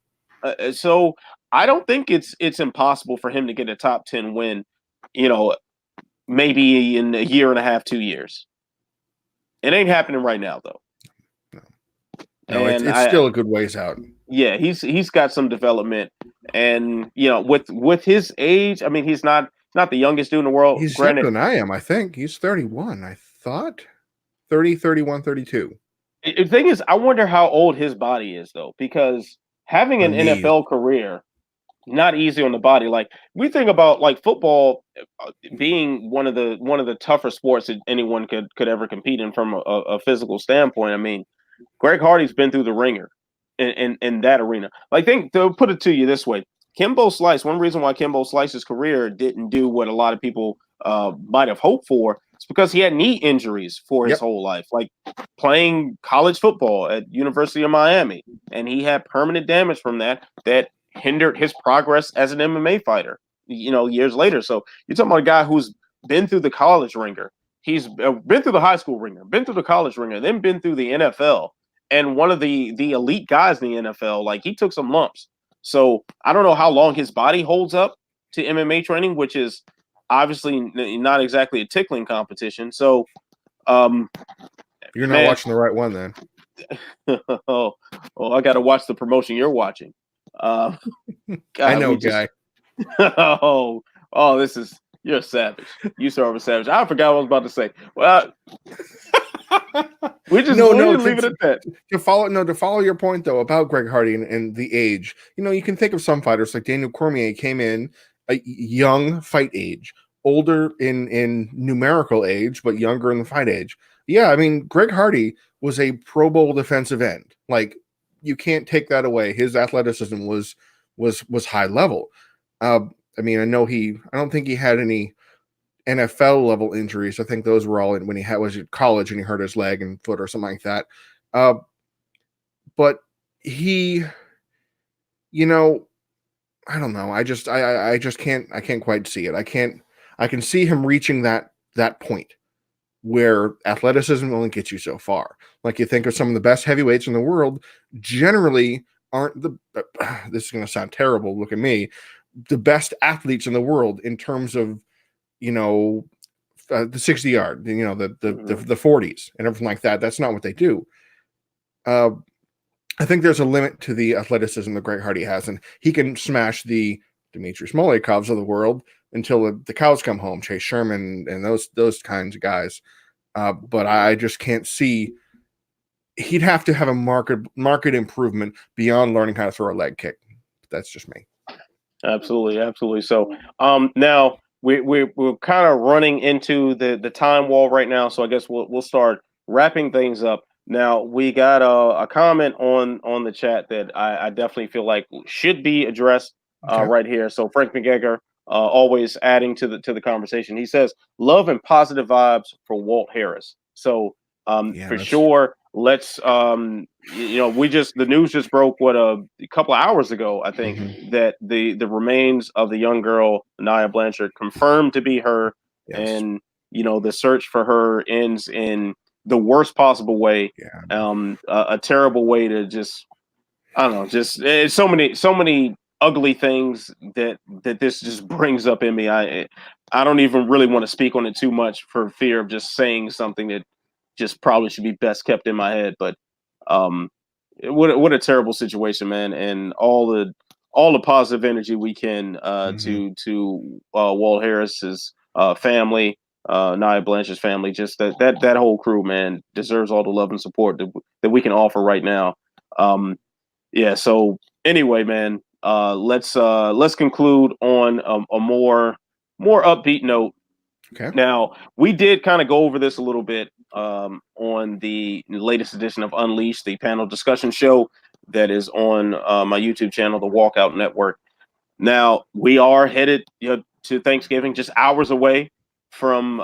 So I don't think it's impossible for him to get a top 10 win, maybe in a year and a half, 2 years. It ain't happening right now, though. No, it's still a good ways out. Yeah, he's got some development, and with his age, I mean, he's not the youngest dude in the world. He's younger than I am, I think. He's 31, I thought. 30, 31, 32. The thing is, I wonder how old his body is, though, because having an NFL career, not easy on the body. Like, we think about, like, football being one of the tougher sports that anyone could ever compete in from a physical standpoint. I mean, Greg Hardy's been through the ringer in that arena. Like, they'll put it to you this way. Kimbo Slice, one reason why Kimbo Slice's career didn't do what a lot of people might have hoped for is because he had knee injuries for his whole life, like playing college football at University of Miami. And he had permanent damage from that hindered his progress as an MMA fighter, years later. So you're talking about a guy who's been through the college ringer. He's been through the high school ringer, been through the college ringer, then been through the NFL. And one of the elite guys in the NFL, like, he took some lumps. So I don't know how long his body holds up to MMA training, which is obviously not exactly a tickling competition. So you're not watching the right one then. I got to watch the promotion you're watching. God, I know, guy. You're a savage. You serve a savage. I forgot what I was about to say. Well, we just leave it at that. To follow your point though about Greg Hardy and the age, you can think of some fighters like Daniel Cormier came in a young fight age, older in numerical age, but younger in the fight age. Yeah, I mean, Greg Hardy was a Pro Bowl defensive end. Like, you can't take that away. His athleticism was high level. I mean, I don't think he had any NFL level injuries. I think those were all when he was at college and he hurt his leg and foot or something like that. But he, I don't know. I just can't quite see it. I can see him reaching that point where athleticism only gets you so far. Like, you think of some of the best heavyweights in the world the this is going to sound terrible. Look at me. The best athletes in the world in terms of, the 60 yard, the 40s and everything like that. That's not what they do. I think there's a limit to the athleticism that Greg Hardy has, and he can smash the Dmitry Smolyakovs of the world until the cows come home, Chase Sherman and those kinds of guys. But I just can't see he'd have to have a market improvement beyond learning how to throw a leg kick. That's just me. Absolutely. So, now we're kind of running into the time wall right now. So I guess we'll start wrapping things up. Now we got a comment on the chat that I definitely feel like should be addressed Okay. right here. So Frank McGregor, always adding to the conversation. He says love and positive vibes for Walt Harris. So Yeah, for that's sure, let's we just the news just broke a couple of hours ago, I think, that the remains of the young girl Nia Blanchard confirmed to be her, yes. and the search for her ends in the worst possible way. Yeah. A terrible way to just, I don't know, just it's so many ugly things that this just brings up in me. I don't even really want to speak on it too much for fear of just saying something that just probably should be best kept in my head. But um, what a terrible situation, man, and all the positive energy we can to Walt Harris's family, Nia Blanchard's family, just that whole crew, man, deserves all the love and support that we can offer right now. Yeah. So anyway, man, let's conclude on a more upbeat note. Okay. Now, we did kind of go over this a little bit on the latest edition of Unleashed, the panel discussion show that is on my YouTube channel, the Walkout Network. Now, we are headed to Thanksgiving, just hours away from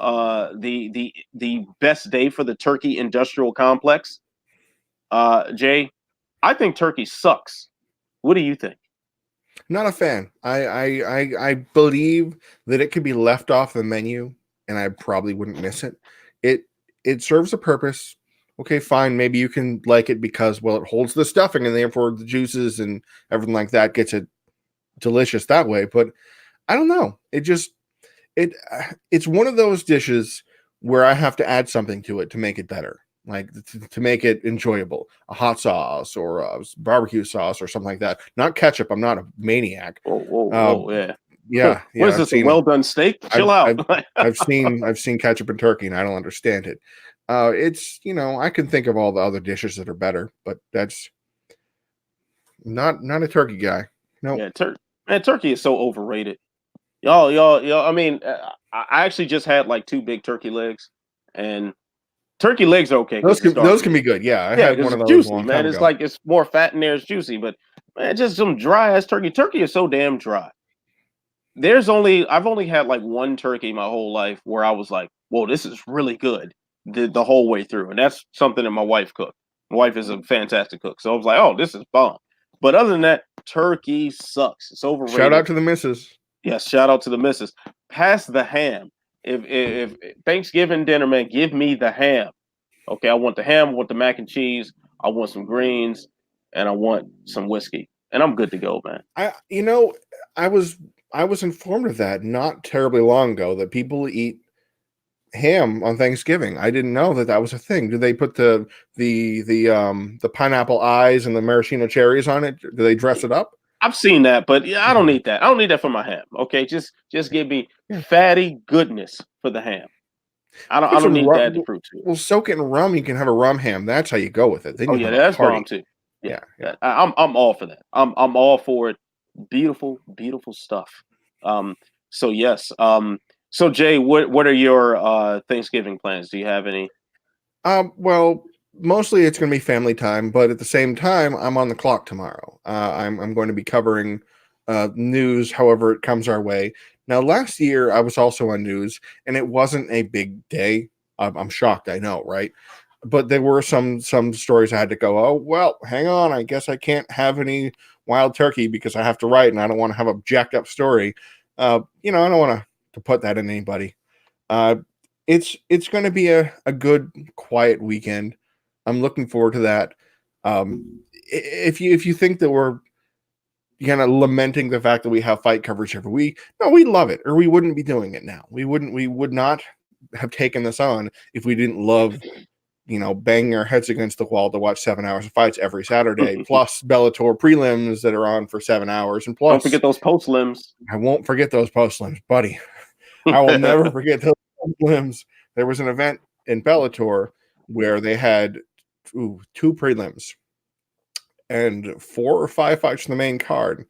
the best day for the turkey industrial complex. Jay, I think turkey sucks. What do you think? Not a fan. I believe that it could be left off the menu, and I probably wouldn't miss it. It serves a purpose. Okay, fine. Maybe you can like it because, well, it holds the stuffing, and therefore the juices and everything like that gets it delicious that way. But I don't know. It's one of those dishes where I have to add something to it to make it better, like to make it enjoyable. A hot sauce or a barbecue sauce or something like that. Not ketchup. I'm not a maniac. Whoa, yeah. What Yeah. is this? A well done steak? Chill out. I've seen ketchup and turkey, and I don't understand it. It's I can think of all the other dishes that are better, but that's not a turkey guy. No. Yeah, turkey is so overrated. Y'all. I mean, I actually just had like two big turkey legs, and turkey legs are okay because Those can be good. Yeah, I yeah, had because one of it's those a juicy, long man. time It's ago. like it's more fat in there, it's juicy, but man, just some dry ass turkey. Turkey is so damn dry. I've only had like one turkey my whole life where I was like, whoa, this is really good the whole way through. And that's something that my wife cooked. My wife is a fantastic cook. So I was like, oh, this is bomb. But other than that, turkey sucks. It's Shout overrated. out to the missus. Yes, shout out to the missus. Pass the ham. If Thanksgiving dinner, man, give me the ham. Okay, I want the ham, I want the mac and cheese, I want some greens, and I want some whiskey. And I'm good to go, man. I you know I was I was informed of that not terribly long ago that people eat ham on Thanksgiving. I didn't know that was a thing. Do they put the pineapple eyes and the maraschino cherries on it? Do they dress it up? I've seen that, but yeah, I don't Mhm. need that. I don't need that for my ham. Okay, just give me Yeah. fatty goodness for the ham. I Put don't some need to rum. add the fruit to it. Well, soak it in rum. You can have a rum ham. That's how you go with it. Then Oh you yeah, have a that's bomb party. too. Yeah, Yeah, yeah. I'm all for that. I'm all for it. Beautiful stuff. Um, so yes. So Jay, what are your Thanksgiving plans? Do you have any? Well, mostly it's going to be family time, but at the same time, I'm on the clock tomorrow. I'm going to be covering news, however it comes our way. Now, last year I was also on news, and it wasn't a big day. I'm shocked, I know, right? But there were some stories I had to go. Oh well, hang on. I guess I can't have any wild turkey because I have to write, and I don't want to have a jacked up story. I don't want to put that in anybody. Uh, it's going to be a good quiet weekend. I'm looking forward to that. If you think that we're kind of lamenting the fact that we have fight coverage every week, no, we love it, or we wouldn't be doing it now. We would not have taken this on if we didn't love banging our heads against the wall to watch 7 hours of fights every Saturday, plus Bellator prelims that are on for 7 hours, and Don't plus forget those post limbs. I won't forget those post limbs, buddy. I will never forget those limbs. There was an event in Bellator where they had 2 prelims and 4 or 5 fights in the main card,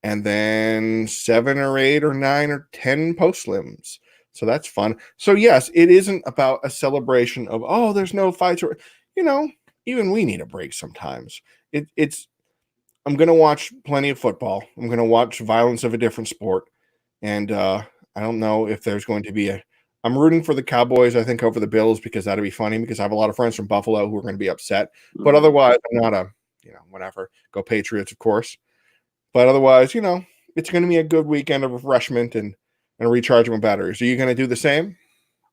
and then 7 or 8 or 9 or 10 post-lims. So that's fun. So yes, it isn't about a celebration of, oh, there's no fights, or even we need a break sometimes. It's I'm gonna watch plenty of football. I'm gonna watch violence of a different sport, and I don't know if there's going to be a. I'm rooting for the Cowboys, I think, over the Bills, because that'd be funny, because I have a lot of friends from Buffalo who are going to be upset. But otherwise, I'm not a whatever. Go Patriots, of course. But otherwise, it's going to be a good weekend of refreshment and recharging my batteries. Are you going to do the same?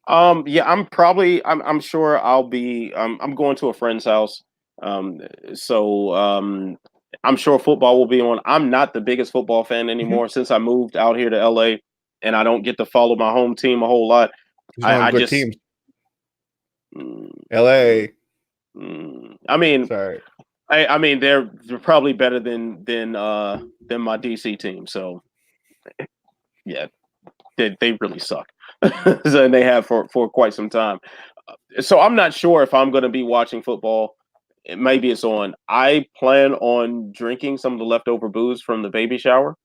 Yeah, I'm sure I'll be. I'm going to a friend's house. So I'm sure football will be on. I'm not the biggest football fan anymore since I moved out here to LA, and I don't get to follow my home team a whole lot. You don't have good just teams. mm, LA. I mean, Sorry. I mean they're probably better than my DC team. So yeah, they really suck. So, and they have for quite some time. So I'm not sure if I'm going to be watching football. Maybe it's on. I plan on drinking some of the leftover booze from the baby shower.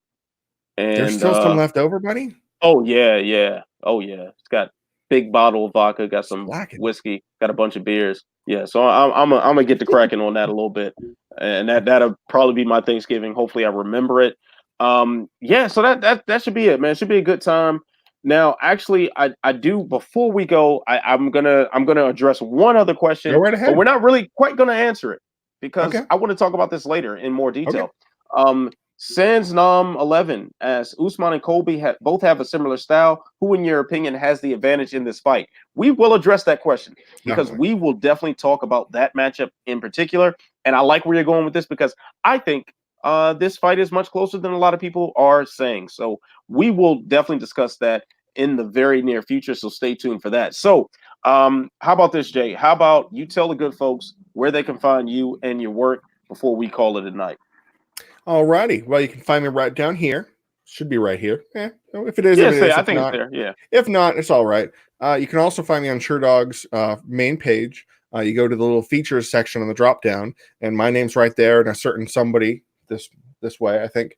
There's And still some left over, buddy? oh yeah. Oh yeah. It's got big bottle of vodka, got some Slacking. whiskey, got a bunch of beers. Yeah, so I'm gonna get to cracking on that a little bit, and that'll probably be my Thanksgiving. Hopefully, I remember it. Yeah, so that should be it, man. It should be a good time. Now, actually, I do before we go, I'm gonna address one other Go question, right but ahead. we're not really quite gonna answer it because Okay. I want to talk about this later in more Okay. detail. Sans Nam 11 asks, Usman and Colby both have a similar style. Who, in your opinion, has the advantage in this fight? We will address that question because Definitely. we will definitely talk about that matchup in particular. And I like where you're going with this because I think this fight is much closer than a lot of people are saying. So we will definitely discuss that in the very near future. So stay tuned for that. So how about this, Jay? How about you tell the good folks where they can find you and your work before we call it a night? Alrighty. Well, you can find me right down here. Should be right here. If it is, Yeah, if it is. I If think it's not, there. Yeah. if not, it's all right. You can also find me on Sherdog's main page. You go to the little features section on the drop down, and my name's right there, and a certain somebody this way, I think.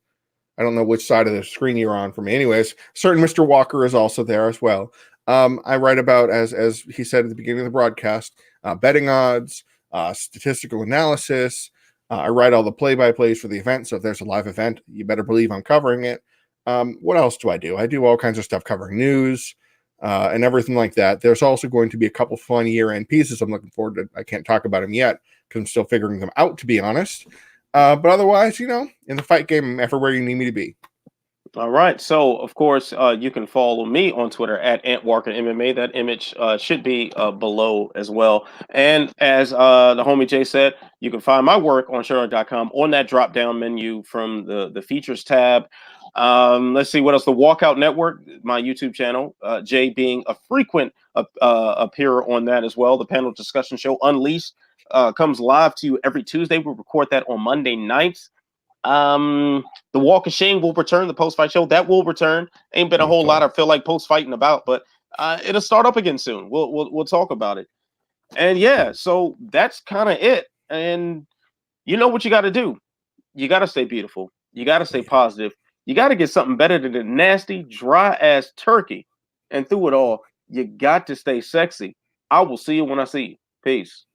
I don't know which side of the screen you're on for me. Anyways, certain Mr. Walker is also there as well. I write about, as he said at the beginning of the broadcast, betting odds, statistical analysis. I write all the play-by-plays for the event. So if there's a live event, you better believe I'm covering it. What else do? I do all kinds of stuff covering news and everything like that. There's also going to be a couple fun year-end pieces I'm looking forward to. I can't talk about them yet because I'm still figuring them out, to be honest. But otherwise, in the fight game, I'm everywhere you need me to be. All right. So, of course, you can follow me on Twitter at Walker MMA. That image should be below as well. And as the homie Jay said, you can find my work on Sherdog.com on that drop down menu from the features tab. Let's see what else. The Walkout Network, my YouTube channel, Jay being a frequent appearer on that as well. The panel discussion show Unleashed comes live to you every Tuesday. We record that on Monday nights. The Walk of Shame will return. The post-fight show that will return. Ain't been a whole lot I feel like post-fighting about, but it'll start up again soon. We'll talk about it. And yeah, so that's kind of it. And you know what you got to do? You got to stay beautiful. You got to stay positive. You got to get something better than a nasty, dry ass turkey. And through it all, you got to stay sexy. I will see you when I see you. Peace.